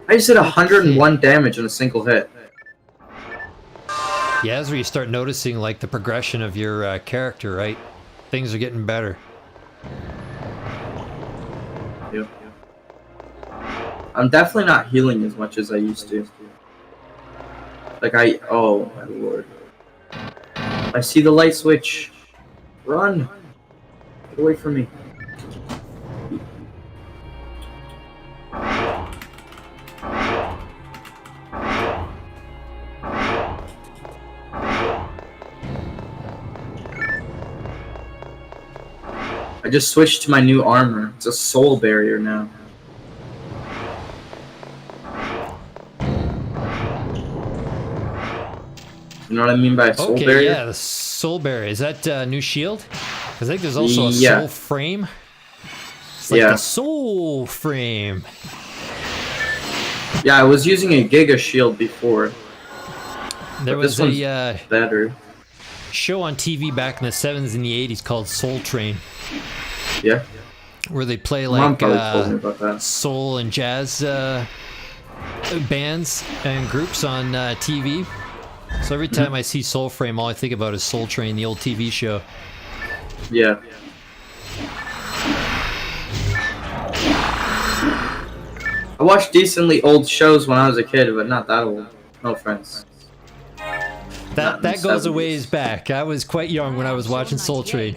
I just did 101 damage in a single hit. Yeah, that's where you start noticing, like, the progression of your character, right? Things are getting better. Yeah. I'm definitely not healing as much as I used to. Like oh my lord. I see the light switch. Run! Get away from me. I just switched to my new armor. It's a soul barrier now. You know what I mean by soul Okay, barrier? yeah, the soul barrier. Is that new shield? 'Cause I think there's also a Yeah. soul frame. It's like Yeah. the soul frame. Yeah, I was using a Giga shield before. There But was this one's a better. show on TV back in the 70s and the 80s called Soul Train, Yeah. where they play Mom like probably told me about that. soul and jazz bands and groups on TV. So every time I see Soul Frame, all I think about is Soul Train, the old TV show. Yeah. I watched decently old shows when I was a kid, but not that old. No offense. That goes a ways back. I was quite young when I was watching Soul Train.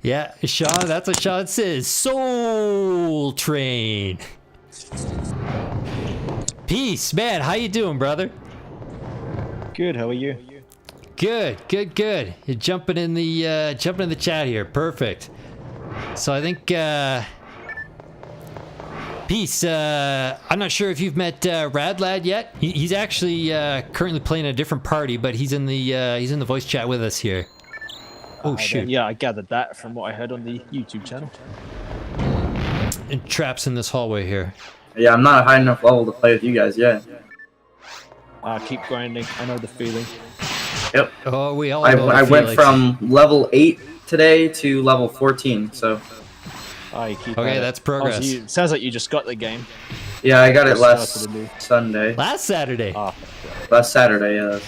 Yeah, Sean, that's what Sean says. Soul Train. Peace, man. How you doing, brother? Good. How are you? Good. You're jumping in the chat here. Perfect. So I think Peace. I'm not sure if you've met Radlad yet. He's actually currently playing a different party, but he's in the voice chat with us here. Oh shoot! Yeah, I gathered that from what I heard on the YouTube channel. And traps in this hallway here. Yeah, I'm not a high enough level to play with you guys yet. Keep grinding. I know the feeling. Yep. Oh, we all. I went from level 8 today to level 14. So. You keep okay, that's progress. Oh, so sounds like you just got the game. Yeah, I got it last Sunday. Last Saturday. Oh, last Saturday, yeah.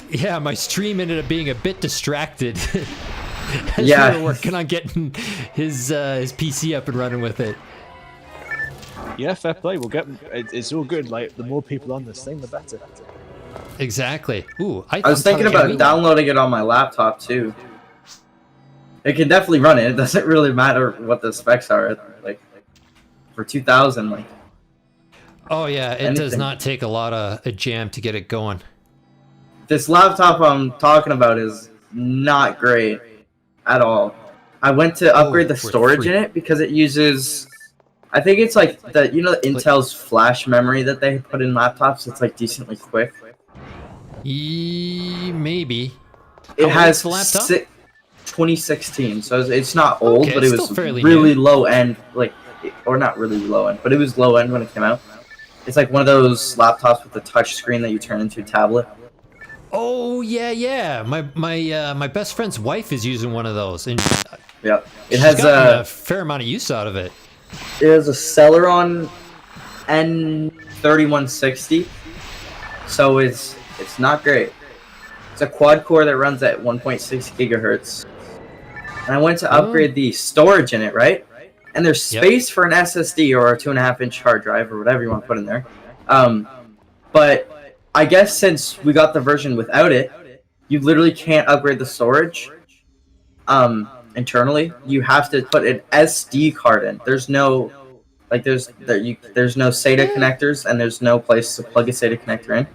Yeah, my stream ended up being a bit distracted. As yeah, we were working on getting his PC up and running with it. Yeah, fair play. We'll get. It's all good. Like the more people on this thing, the better. Exactly. Ooh, I was thinking about downloading it on my laptop too. It can definitely run it. It doesn't really matter what the specs are. Like for 2000, like. Oh yeah, it does not take a lot of a jam to get it going. This laptop I'm talking about is not great at all. I went to upgrade the storage in it because it uses, I think it's like the Intel's flash memory that they put in laptops. It's like decently quick. Maybe. It has 2016, so it's not old, okay, but it was really low end, like, or not really low end, but it was low end when it came out. It's like one of those laptops with a touch screen that you turn into a tablet. Oh yeah. My best friend's wife is using one of those, and yeah, it has a fair amount of use out of it. It has a Sylverant N3160, so it's not great. It's a quad core that runs at 1.6 gigahertz. And I went to upgrade the storage in it, right? And there's space for an SSD or a 2.5-inch hard drive or whatever you want to put in there. But I guess since we got the version without it, you literally can't upgrade the storage internally. You have to put an SD card in. There's no there's no SATA connectors, and there's no place to plug a SATA connector in.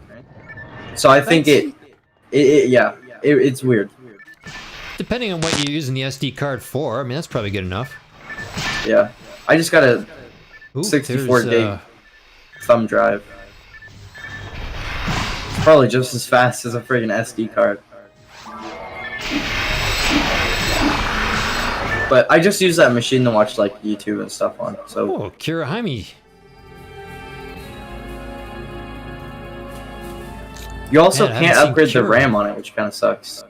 So I think it's weird. Depending on what you're using the SD card for, I mean, that's probably good enough. Yeah. I just got a 64 gig thumb drive. Probably just as fast as a friggin' SD card. But I just use that machine to watch like YouTube and stuff on. So. Oh, Kirahaimi. You also can't upgrade the RAM on it, which kind of sucks.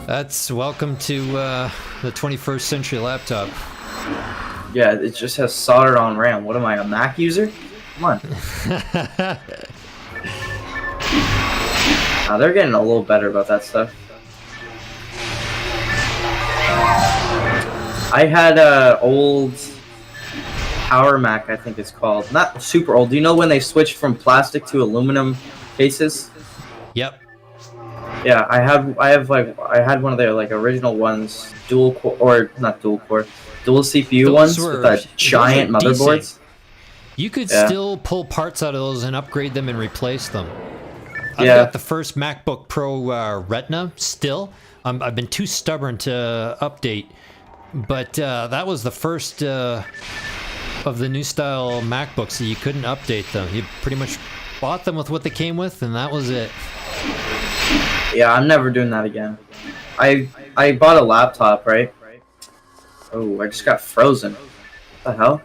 That's welcome to the 21st century laptop. Yeah, it just has soldered on RAM. What am I, a Mac user? Come on. They're getting a little better about that stuff. I had a old Power Mac, I think it's called. Not super old. Do you know when they switched from plastic to aluminum cases? Yep. Yeah, I had one of their like original ones, dual CPU ones with a giant motherboards. Decent. You could still pull parts out of those and upgrade them and replace them. I've got the first MacBook Pro Retina still. I've been too stubborn to update, but that was the first of the new style MacBooks that you couldn't update them. You pretty much bought them with what they came with, and that was it. Yeah, I'm never doing that again. I bought a laptop, right? Oh, I just got frozen. What the hell?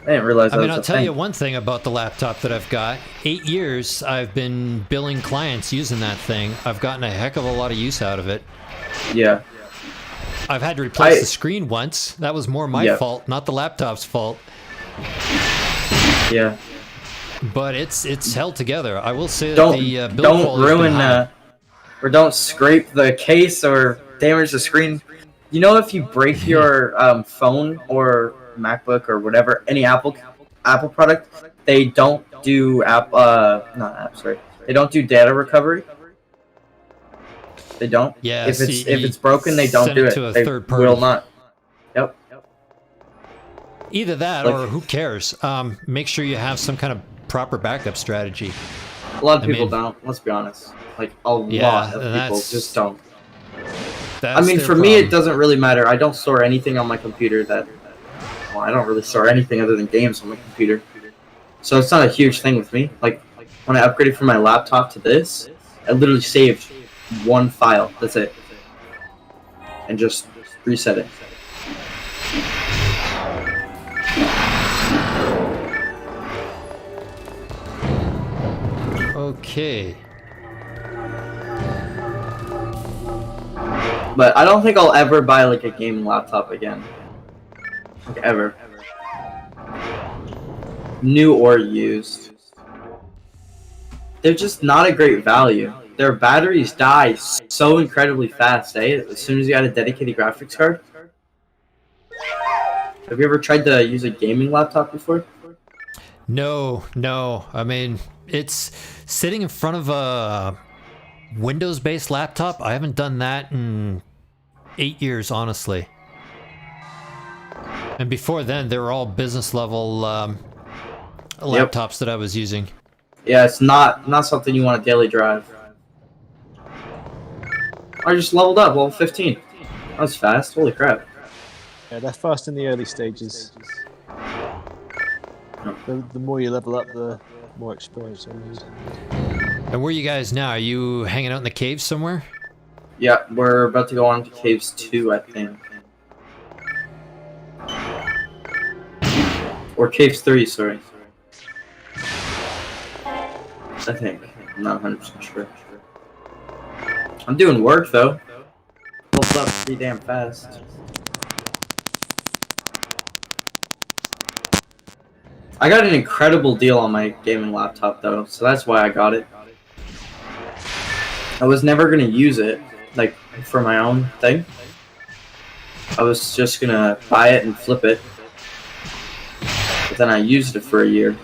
I didn't realize that was a thing. I'll tell you one thing about the laptop that I've got. 8 years I've been billing clients using that thing. I've gotten a heck of a lot of use out of it. Yeah. I've had to replace the screen once. That was more my fault, not the laptop's fault. Yeah. But it's held together. I will say that the build quality's been high. or don't scrape the case or damage the screen. You know, if you break your phone or MacBook or whatever, any Apple product, they don't do they don't do data recovery. They don't. Yeah, if so if it's broken, they don't send do it it. to a They third party. will not. Yep. Either that Like- or who cares? Make sure you have some kind of proper backup strategy. A lot of I people mean- don't. Let's be honest. Like a Yeah, lot of and people that's- just don't. That's I mean, their for me, it problem. doesn't really matter. I don't store anything on my computer that. Well, I don't really store anything other than games on my computer. So it's not a huge thing with me. Like when I upgraded from my laptop to this, I literally saved one file. That's it, and just reset it. Okay. But I don't think I'll ever buy like a gaming laptop again. Like ever. New or used. They're just not a great value. Their batteries die so incredibly fast, eh? As soon as you add a dedicated graphics card. Have you ever tried to use a gaming laptop before? No. I mean, it's sitting in front of a Windows-based laptop. I haven't done that in 8 years, honestly. And before then, they were all business level laptops that I was using. Yeah, it's not something you want to daily drive. I just leveled up, level 15. That was fast, holy crap. Yeah, they're fast in the early stages. The more you level up, the more experience you use. And where are you guys now? Are you hanging out in the caves somewhere? Yeah, we're about to go on to Caves 2, I think. Or Caves 3, sorry. I think. I'm not 100% sure. I'm doing work, though. Leveled up pretty damn fast. I got an incredible deal on my gaming laptop, though, so that's why I got it. I was never going to use it, like, for my own thing. I was just going to buy it and flip it. But then I used it for a year.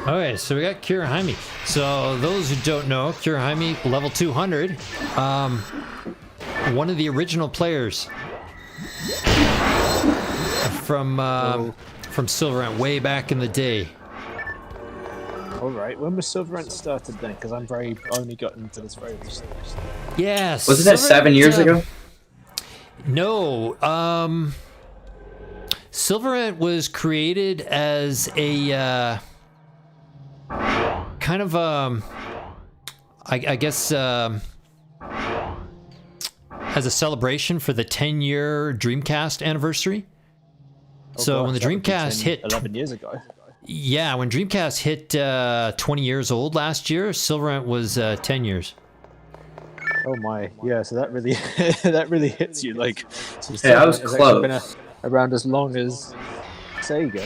Okay, so we got Kurahaime. So those who don't know, Kurahaime, level 200, one of the original players from Sylverant way back in the day. Alright, when was Sylverant started then? Because I'm only got into this very recently. Yes. Wasn't that 7 years ago? No. Sylverant was created as a kind of I guess as a celebration for the 10-year Dreamcast anniversary. So when the Dreamcast hit 11 years ago. Yeah, when Dreamcast hit 20 years old last year, Sylverant was 10 years. Oh my, yeah. So that really that really hits you. Like, so Yeah, I was Sylverant has actually close. been around as long as Sega.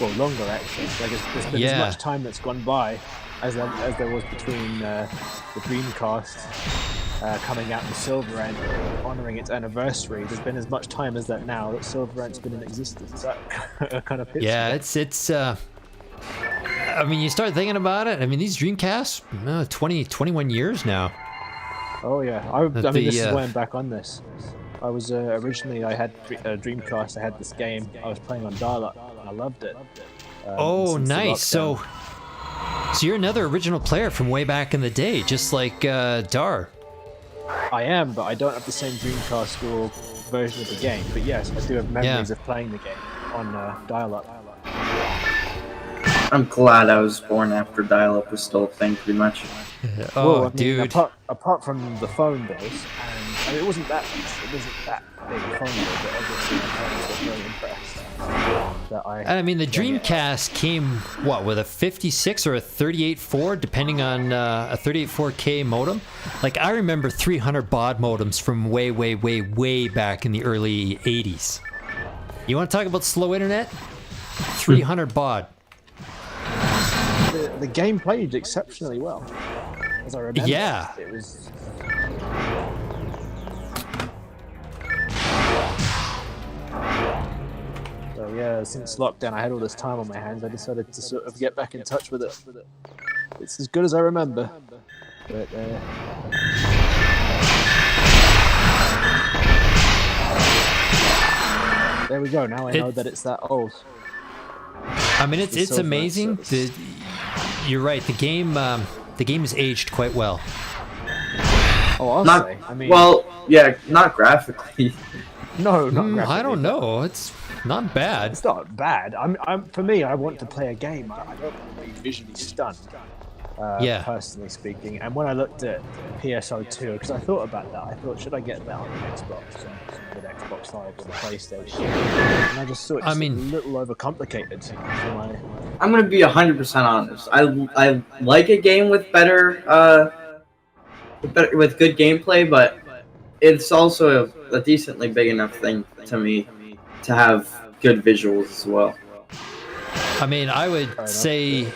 Well, longer actually. Like there's been as much time that's gone by as there was between the Dreamcast coming out and Sylverant honouring its anniversary. There's been as much time as that now that Sylverant's been in existence. That kind of hits Yeah, you. it's I mean, you start thinking about it. I mean, these Dreamcasts, 21 years now. Oh yeah, I mean, the, this is why I'm back on this. I was originally I had a Dreamcast. I had this game. I was playing on dial-up, and I loved it. Oh, since the nice. So you're another original player from way back in the day, just like Dar. I am, but I don't have the same Dreamcast or version of the game. But yes, I do have memories of playing the game on dial-up. I'm glad I was born after dial-up was still a thing, pretty much. Oh, Well, I mean, dude. Apart from the phone bills, and I mean, it wasn't that big a phone bill, but obviously my parents were very impressed that I mean, the Dreamcast came, what, with a 56 or a 38.4, depending on a 38.4K modem? Like, I remember 300 baud modems from way back in the early 80s. You want to talk about slow internet? 300 baud. the game played exceptionally well, as I remember. Yeah. It was. So yeah, since lockdown, I had all this time on my hands. I decided to sort of get back in touch with it. It's as good as I remember. But there we go. Now I know that it's that old. I mean, it's amazing. You're right. The game has aged quite well. Oh, I'll Not, say. I mean, well, yeah, not graphically. no, not graphically. I don't know. It's not bad. It's not bad. For me, I want to play a game. I don't want to be visually stunned. Yeah. Personally speaking, and when I looked at PSO2, because I thought about that, I thought, should I get that on the Xbox and with Xbox Live or the PlayStation? And I just saw it's a little overcomplicated for my. I'm gonna be 100% honest. I like a game with better with good gameplay, but it's also a decently big enough thing to me to have good visuals as well. I mean, I would say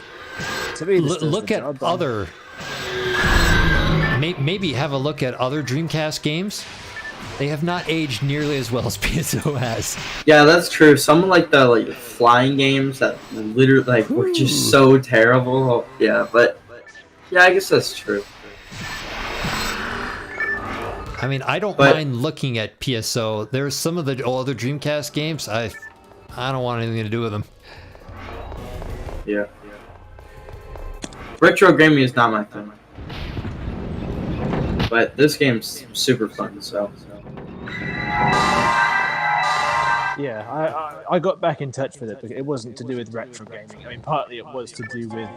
look at other. Maybe have a look at other Dreamcast games. They have not aged nearly as well as PSO has. Yeah, that's true. Some like the flying games that literally were just so terrible. Yeah, but yeah, I guess that's true. I mean, I don't mind looking at PSO. There's some of the other Dreamcast games I don't want anything to do with them. Yeah. Retro gaming is not my thing. But this game's super fun, so. Yeah, I got back in touch with it because it wasn't to do with retro gaming. I mean, partly it was to do with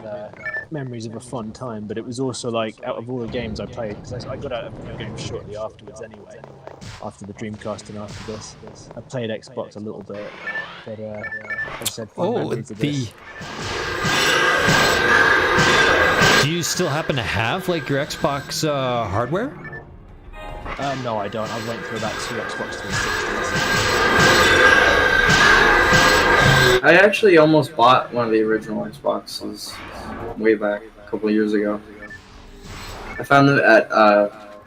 memories of a fun time, but it was also like, out of all the games I played, because I got out of video games shortly afterwards anyway, after the Dreamcast and after this. I played Xbox a little bit, but I said fun memories of this. Do you still happen to have like your Xbox hardware? No, I don't. I went through about 2 Xbox 360s. I actually almost bought one of the original Xboxes way back a couple of years ago. I found them at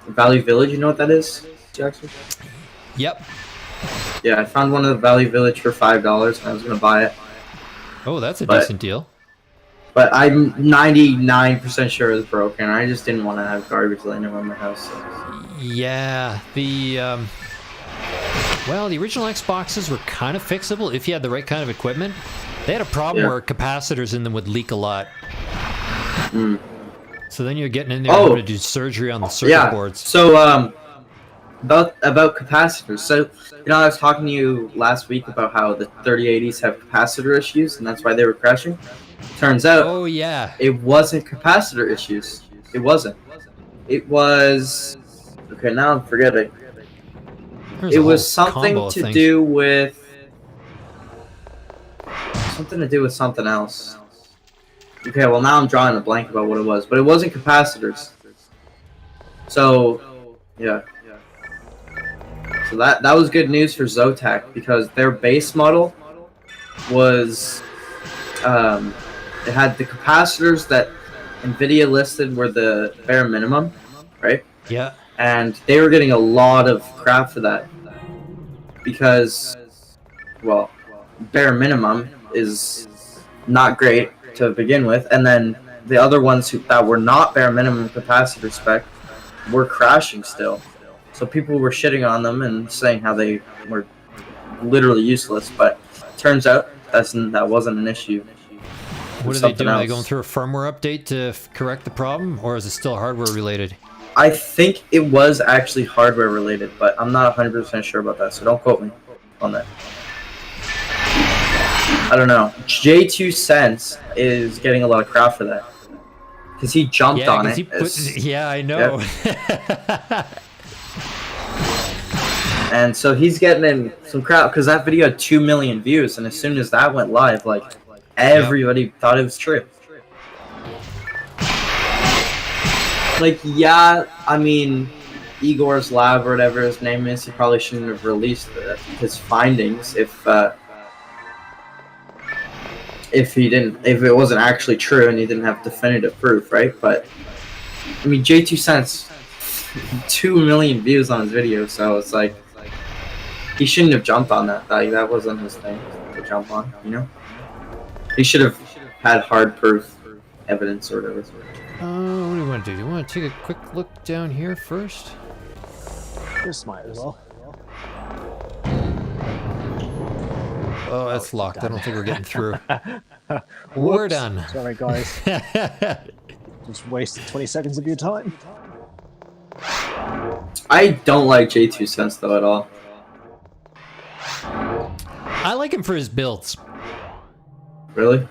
Valley Village. You know what that is, Jaxxer? Yep. Yeah, I found one at the Valley Village for $5, and I was gonna buy it. Oh, that's a decent deal. But I'm 99% sure it's broken. I just didn't want to have garbage laying around my house. So. Yeah, well, the original Xboxes were kind of fixable if you had the right kind of equipment. They had a problem where capacitors in them would leak a lot. Mm. So then you're getting in there and having to do surgery on the circuit boards. So about capacitors. So I was talking to you last week about how the 3080s have capacitor issues, and that's why they were crashing. Turns out, it wasn't capacitor issues. It wasn't. It was. Okay, now I'm forgetting. It was something to do with something else. Okay, well now I'm drawing a blank about what it was, but it wasn't capacitors. So, yeah. So that was good news for Zotac because their base model was it had the capacitors that NVIDIA listed were the bare minimum, right? Yeah. And they were getting a lot of crap for that because, well, bare minimum is not great to begin with, and then the other ones that were not bare minimum capacitor spec were crashing still. So people were shitting on them and saying how they were literally useless, but turns out that wasn't an issue. What are they doing? Are they going through a firmware update to correct the problem, or is it still hardware related? I think it was actually hardware related, but I'm not 100% sure about that, so don't quote me on that. I don't know. J2 Sense is getting a lot of crap for that because he jumped on it. Yeah, I know. Yeah. And so he's getting in some crap because that video had 2 million views, and as soon as that went live, like everybody thought it was true. Like, yeah, I mean, Igor's lab or whatever his name is, he probably shouldn't have released his findings if if it wasn't actually true and he didn't have definitive proof, right? But I mean, J2 Cents, 2 million views on his video, so it's like he shouldn't have jumped on that. Like, that wasn't his thing to jump on, you know? He should have had hard proof evidence or whatever. What do you want to do? Do you want to take a quick look down here first? This might as well. Oh, that's locked. I don't think we're getting through. We're done. Sorry, guys. Just wasted 20 seconds of your time. I don't like J2 Cents though at all. I like him for his builds. Really?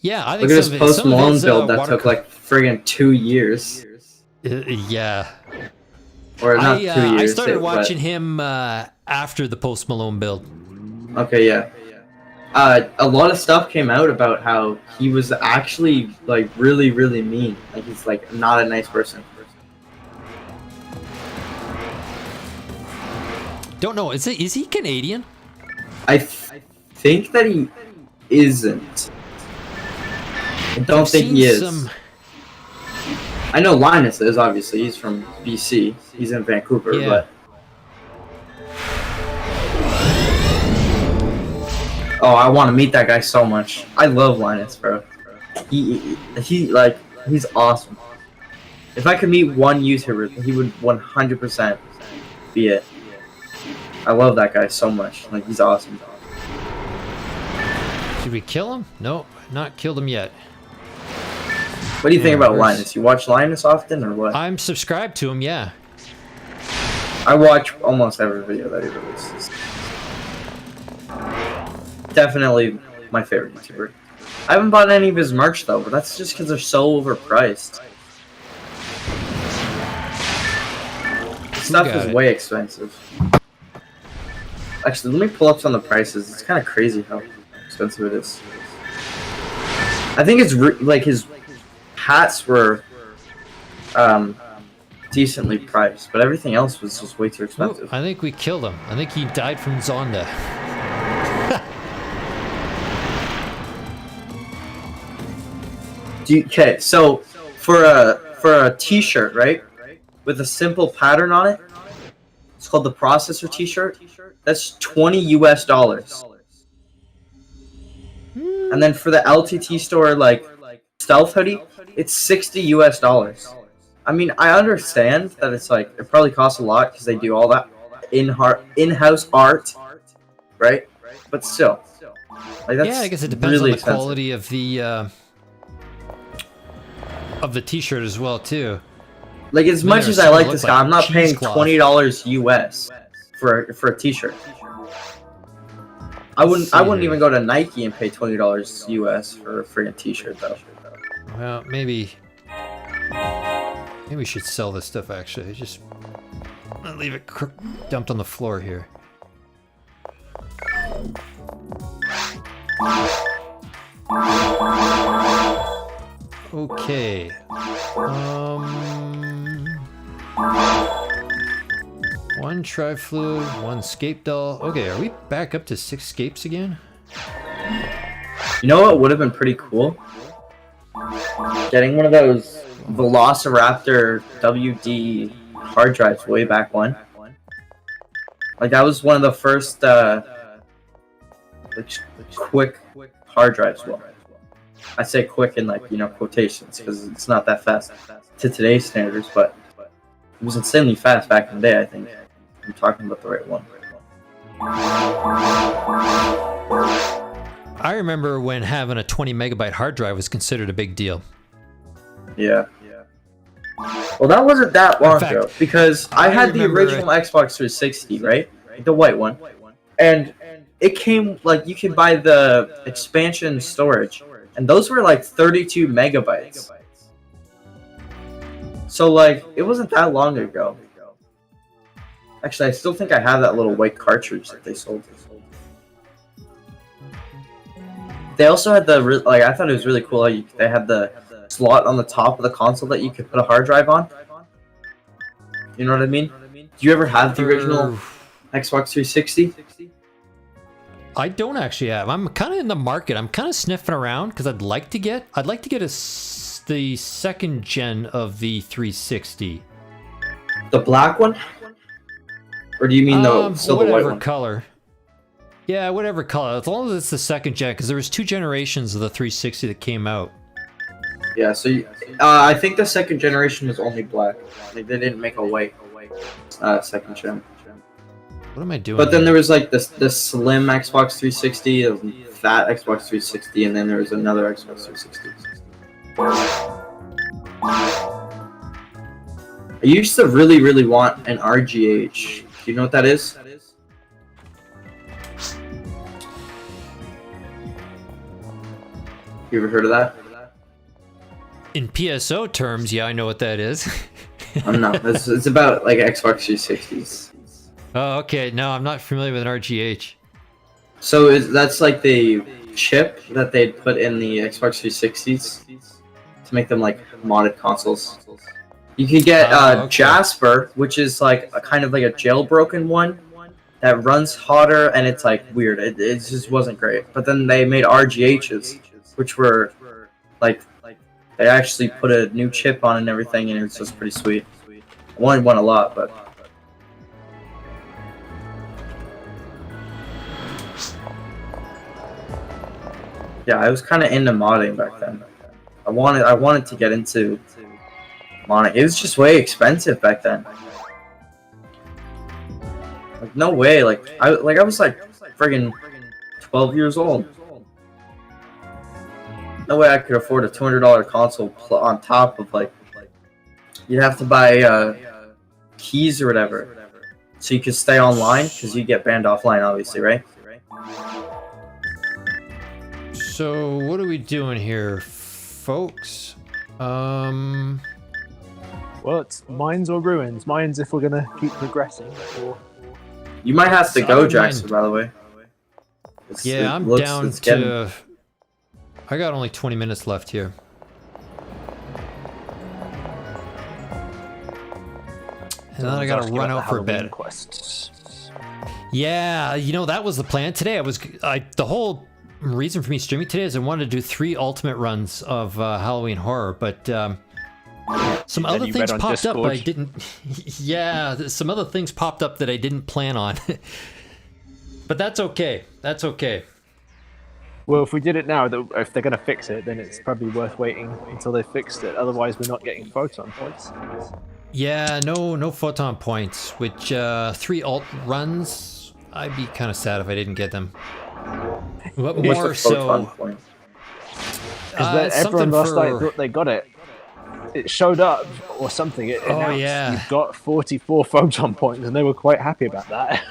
Yeah, I think look at his Post Malone build that took like friggin' 2 years. Yeah. Or not 2 years. I started watching him after the Post Malone build. Okay, yeah. A lot of stuff came out about how he was actually like really, really mean. Like he's like not a nice person. Don't know. Is he Canadian? I think that he isn't. I don't think he is. I know Linus is, obviously. He's from BC. He's in Vancouver, yeah. But... Oh, I want to meet that guy so much. I love Linus, bro. He's awesome. If I could meet one YouTuber, he would 100% be it. I love that guy so much. Like, he's awesome. Should we kill him? No, not killed him yet. What do you think about Linus? You watch Linus often, or what? I'm subscribed to him, yeah. I watch almost every video that he releases. Definitely my favorite YouTuber. I haven't bought any of his merch, though, but that's just because they're so overpriced. Stuff is way expensive. Actually, let me pull up some of the prices. It's kind of crazy how expensive it is. I think it's like his hats were decently priced, but everything else was just way too expensive. Ooh, I think we killed him. I think he died from Zonda. Okay, so for a T-shirt, right, with a simple pattern on it, it's called the processor T-shirt. That's $20 US. And then for the LTT store, like stealth hoodie, it's $60 US. I mean, I understand that it's like it probably costs a lot because they do all that in-house art, right? But still, like that's yeah, I guess it depends really on the quality of the T-shirt as well, too. Like as much as I like this guy, I'm not paying $20 US for a T-shirt. I wouldn't even go to Nike and pay $20 US for a freaking T-shirt though. Well, maybe we should sell this stuff actually. Just leave it dumped on the floor here. Okay. One tri-fluid, one scape doll. Okay, are we back up to 6 scapes again? You know what would have been pretty cool? Getting one of those Velociraptor WD hard drives way back when. Like that was one of the first quick hard drives. Well, I say quick in like, you know, quotations because it's not that fast to today's standards, but it was insanely fast back in the day. I think I'm talking about the right one. I remember when having a 20 megabyte hard drive was considered a big deal. Yeah. Well, that wasn't that long ago because I had the original Xbox 360, right? The white one. And it came, like, you could buy the expansion storage. And those were, like, 32 megabytes. So, like, it wasn't that long ago. Actually, I still think I have that little white cartridge that they sold. They also had the, like, I thought it was really cool how they had the slot on the top of the console that you could put a hard drive on. You know what I mean? Do you ever have the original Xbox 360? I don't actually have. I'm kind of in the market. I'm kind of sniffing around because I'd like to get the second gen of the 360. The black one? Or do you mean the silver white whatever one? color. Yeah, whatever color. As long as it's the second gen, because there was 2 generations of the 360 that came out. Yeah, so I think the second generation was only black. Like, they didn't make a white second gen. What am I doing? But then here? there was like the slim Xbox 360, the fat Xbox 360, and then there was another Xbox 360. I used to really want an RGH. Do you know what that is? You ever heard of that? In PSO terms, yeah, I know what that is. No, it's about like Xbox 360s. Oh, okay. No, I'm not familiar with an RGH. So that's like the chip that they'd put in the Xbox 360s to make them like modded consoles. You could get okay. Jasper, which is like a kind of like a jailbroken one that runs hotter, and it's like weird. It just wasn't great. But then they made RGHs, which were like they actually put a new chip on and everything, and it was just pretty sweet. I wanted one a lot, but. Yeah, I was kind of into modding back then. I wanted to get into modding. It was just way expensive back then. Like no way. Like I was like friggin' 12 years old. No way I could afford a $200 console on top of like. You'd have to buy keys or whatever, so you could stay online because you get banned offline, obviously, right? So what are we doing here, folks? Well, it's mines or ruins. Mines if we're gonna keep progressing. Or... You might have to go, Jaxxer, by the way. Yeah, I'm down to... I got only 20 minutes left here. And then I gotta run out for bed. Quests. Yeah, you know, that was the plan. Today the whole reason for me streaming today is I wanted to do 3 ultimate runs of Halloween horror, but some other things popped up, but I didn't. Yeah, some other things popped up that I didn't plan on. But that's okay. That's okay. Well, if we did it now, if they're going to fix it, then it's probably worth waiting until they fixed it. Otherwise, we're not getting photon points. Yeah, no photon points. Which 3 alt runs, I'd be kind of sad if I didn't get them. But more so, because everyone last night thought they got it. It showed up or something. It announced you've got 44 photon points, and they were quite happy about that,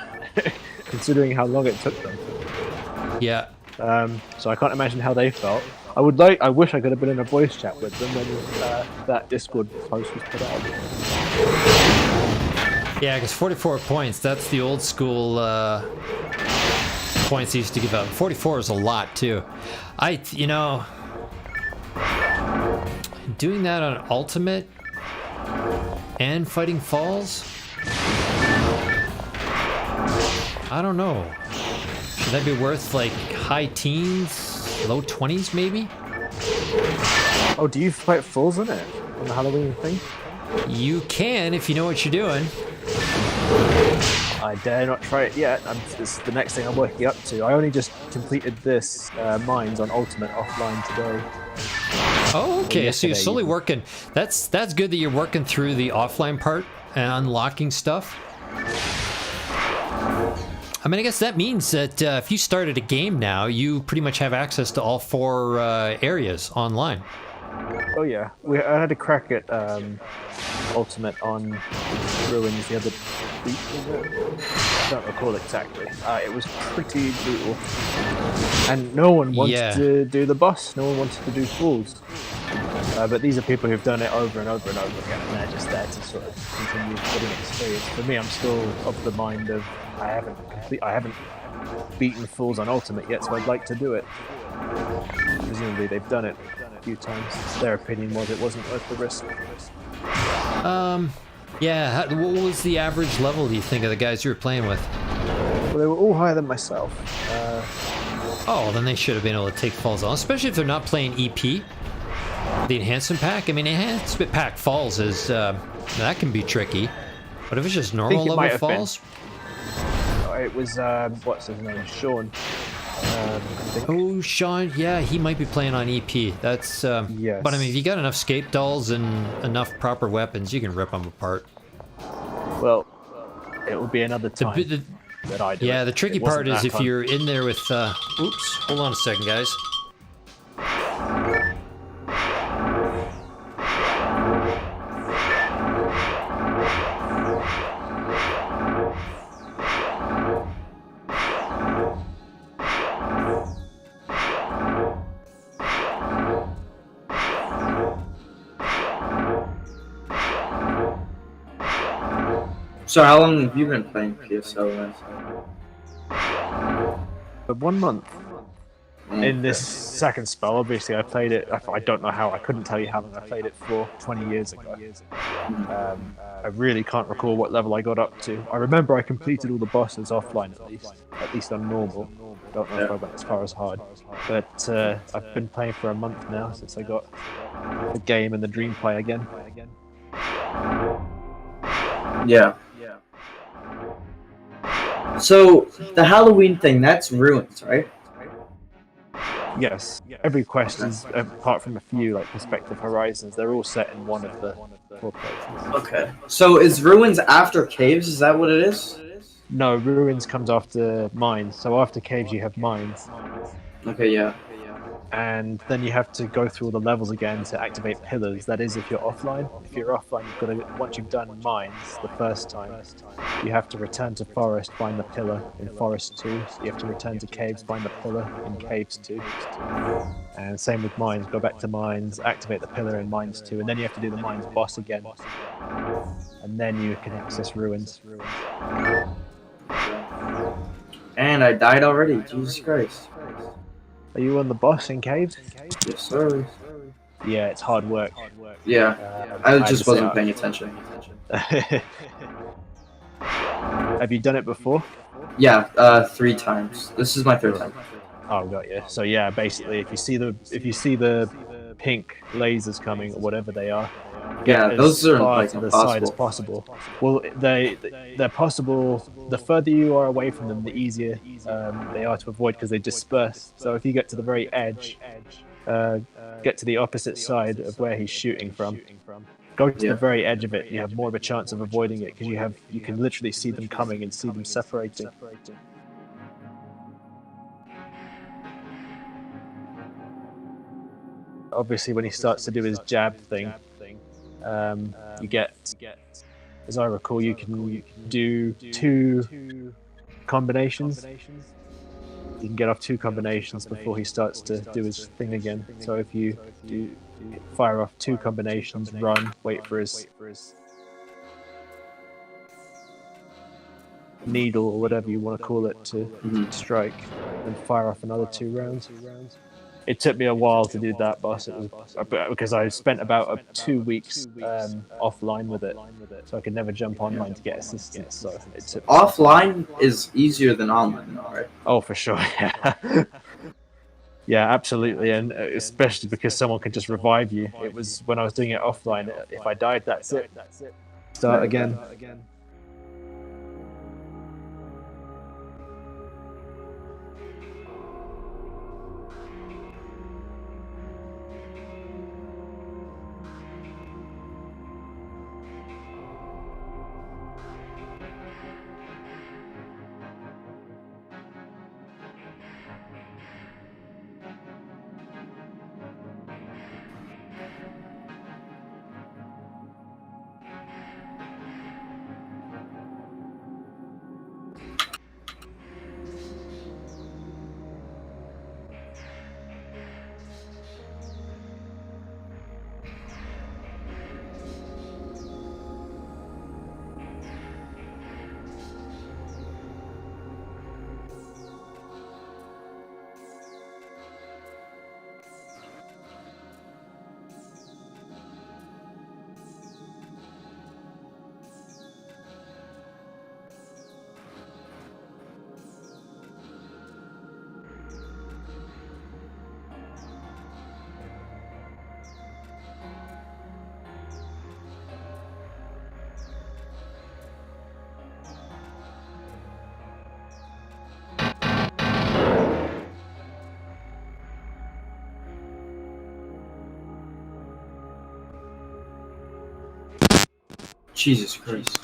considering how long it took them. Yeah. So I can't imagine how they felt. I wish I could have been in a voice chat with them when that Discord post was put out. Yeah, because 44 points, that's the old school points they used to give out. 44 is a lot too. You know, doing that on Ultimate and Fighting Falls, I don't know. Should that be worth like high teens, low 20s maybe? Oh, do you fight Falls in it? On the Halloween thing? You can if you know what you're doing. I dare not try it yet. It's the next thing I'm working up to. I only just completed this Mines on Ultimate offline today. Oh, okay. So you're slowly working. That's good that you're working through the offline part and unlocking stuff. I mean, I guess that means that if you started a game now, you pretty much have access to all 4 areas online. Oh yeah, I had a crack at Ultimate on Ruins the other week. I don't recall exactly. It was pretty brutal, and no one wanted to do the boss. No one wanted to do Falls. But these are people who've done it over and over and over again, and they're just there to sort of continue getting experience. For me, I'm still of the mind of I haven't beaten Falls on Ultimate yet, so I'd like to do it. Presumably they've done it a few times. Their opinion was it wasn't worth the risk. Yeah. What was the average level, do you think, of the guys you were playing with? Well, they were all higher than myself. Oh, then they should have been able to take falls on, especially if they're not playing EP. The enhancement pack. I mean, enhancement pack falls is that can be tricky. But if it's just normal level falls. It was what's his name, Sean. I think. Oh, Sean, yeah, he might be playing on EP. That's yes. But I mean, if you got enough scape dolls and enough proper weapons, you can rip them apart. Well, it will be another time that I do. Yeah, it. The tricky part is if you're in there with. Oops, hold on a second, guys. So how long have you been playing PSO then? For 1 month. In this second spell, obviously I played it, I don't know how, I couldn't tell you how long I played it for 20 years ago. I really can't recall what level I got up to. I remember I completed all the bosses offline at least on normal. I don't know if I went as far as hard. But I've been playing for a month now since I got the game and the Dream Play again. Yeah. So, the Halloween thing, that's Ruins, right? Yes. Every quest is, apart from a few, like Perspective Horizons, they're all set in one of the 4 places. Okay. So, is Ruins after Caves? Is that what it is? No, Ruins comes after Mines. So after Caves you have Mines. Okay, yeah. And then you have to go through all the levels again to activate pillars. That is, if you're offline. If you're offline, you've got to, once you've done Mines the first time, you have to return to Forest, find the pillar in Forest 2. So you have to return to Caves, find the pillar in Caves 2. And same with Mines. Go back to Mines, activate the pillar in Mines 2, and then you have to do the Mines boss again. And then you can access Ruins. And I died already. Jesus Christ. Are you on the boss in Caves? Yes, sir. Yeah, it's hard work. Yeah, I just wasn't paying attention. Have you done it before? Yeah, 3 times. This is my 3rd time. Oh, got you. So yeah, basically, if you see the pink lasers coming or whatever they are, Yeah, those are like to the side as possible. Well, they're possible. The further you are away from them, the easier they are to avoid because they disperse. So if you get to the very edge, get to the opposite side of where he's shooting from, go to the very edge of it. You have more of a chance of avoiding it because you can literally see them coming and see them separating. Obviously, when he starts to do his jab thing, you get, as I recall, you can do 2 combinations. You can get off 2 combinations before he starts to do his thing again. So if you fire off 2 combinations, run, wait for his needle or whatever you want to call it to strike, and fire off another 2 rounds. It took me a while to do that boss. It was because I spent about 2 weeks offline with it, so I could never jump online to get assistance. So it took Offline is easier than online, right? Oh, for sure, yeah. Yeah, absolutely, and especially because someone can just revive you. It was when I was doing it offline. If I died, that's it. Start again. Jesus Christ.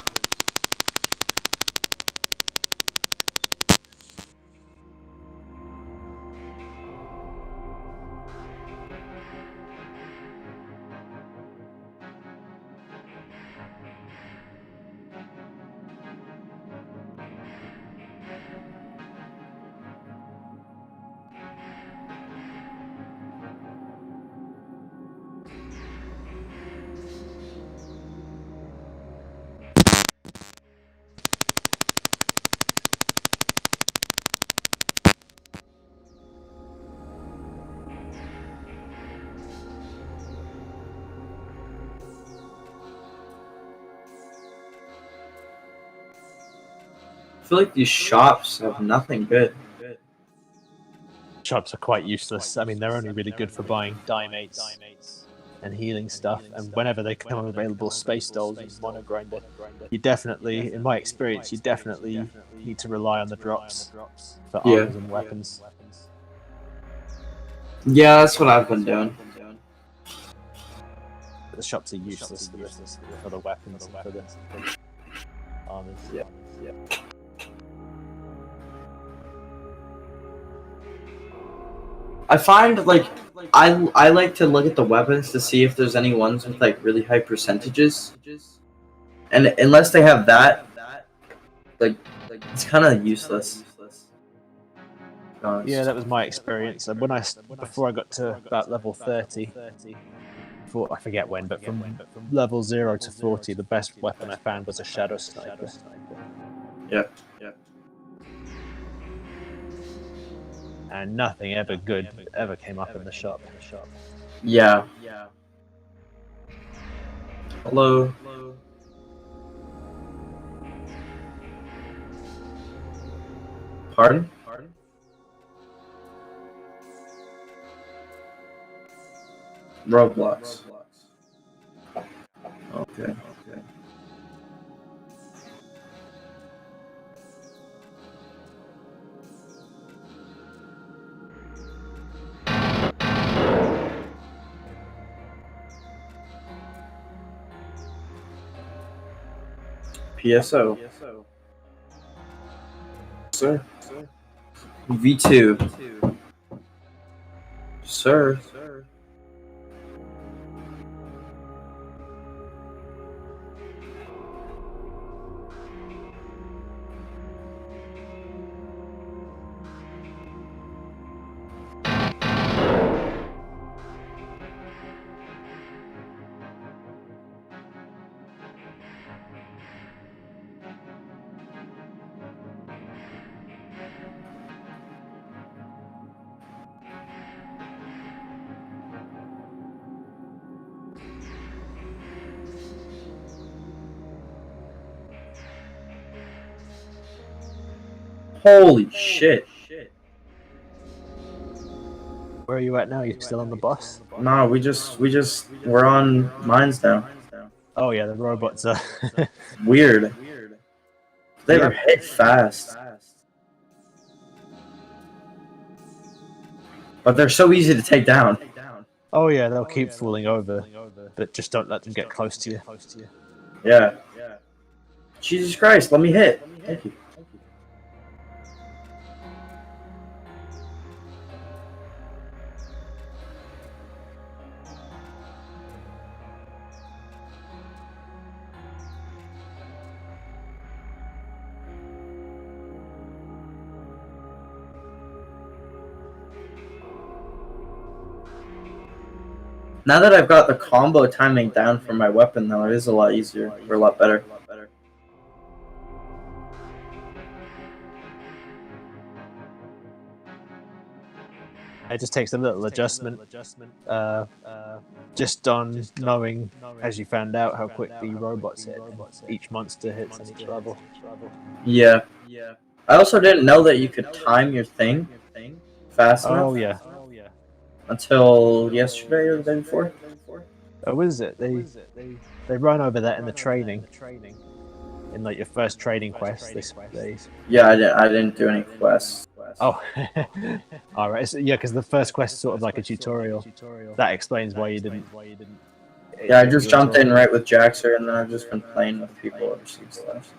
I feel like these shops have nothing good. Shops are quite useless. I mean, they're only really good for buying dimates and healing stuff. And whenever they come available, space dolls and mono grinder, you definitely, in my experience, you definitely need to rely on the drops for arms and weapons. Yeah, that's what I've been doing. But the shops are useless for the weapons and for the armors. Yeah. I find like I like to look at the weapons to see if there's any ones with like really high percentages, and unless they have that, like it's kind of useless. Yeah, that was my experience. And when before I got to about level 30, I forget when, but from level 0 to 40, the best weapon I found was a shadow sniper. Yeah. And nothing ever good ever came up in the shop. Yeah. Hello. Pardon? Roblox. Okay. PSO. Sir. V2. Sir. Holy shit. Where are you at now? You still on the bus? No, we're on mines now. Oh yeah, the robots are Weird. They were hit fast. But they're so easy to take down. Oh yeah, they'll keep falling over, but just don't let them get close to you. Yeah. Jesus Christ, let me hit. Thank you. Now that I've got the combo timing down for my weapon, though, it is a lot easier, or a lot better. It just takes a little adjustment, just on knowing, as you found out, how quick the robots hit. Each monster hits on each level. Yeah. I also didn't know that you could time your thing fast enough. Oh yeah. Until yesterday or the day before. Oh, is it? They run over that in the training. In like your first training quest. Yeah, I didn't do any quests. Oh, all right. So, yeah, because the first quest is sort of like a tutorial. That explains why you didn't Yeah, I just jumped in right with Jaxxer, and then I've just been playing with people overseas stuff.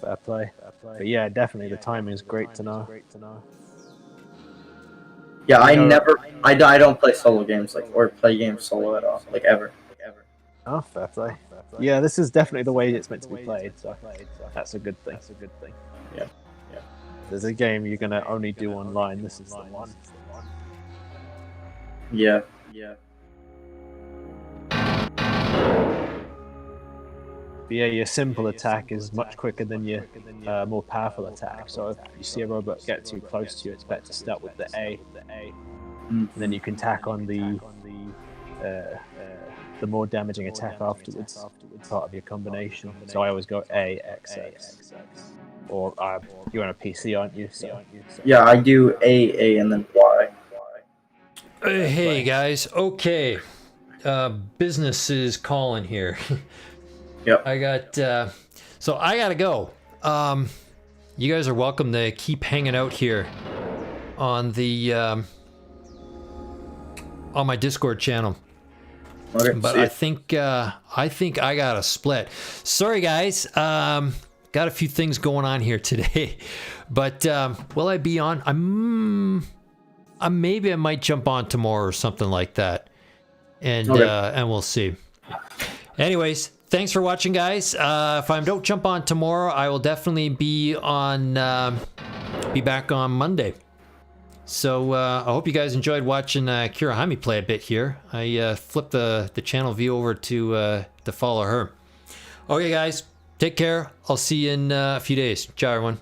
Fair play. But yeah, definitely the timing is great to know. Yeah, I don't play solo games or play games solo at all, like ever. Oh, fair play. Yeah, this is definitely the way it's meant to be played, so that's a good thing. Yeah. If there's a game you're gonna only do online, this is the one. Yeah. But yeah, your simple attack is much quicker than your more powerful attack. So if you see a robot get too close to you, it's better to start with the A, and then you can tack on the more damaging attack afterwards, part of your combination. So I always go A, X, X. Or you're on a PC, aren't you? So Yeah, I do A, and then Y. Hey guys, okay. Business is calling here. Yep. I got, so I gotta go. You guys are welcome to keep hanging out here on the, on my Discord channel. Okay, But I think I got a split. Sorry guys, got a few things going on here today. But will I be on? Maybe I might jump on tomorrow or something like that. And and we'll see. Anyways, thanks for watching, guys. If I don't jump on tomorrow, I will definitely be on be back on Monday. So I hope you guys enjoyed watching Kirahami play a bit here. I flipped the channel view over to follow her. Okay, guys, take care. I'll see you in a few days. Ciao, everyone.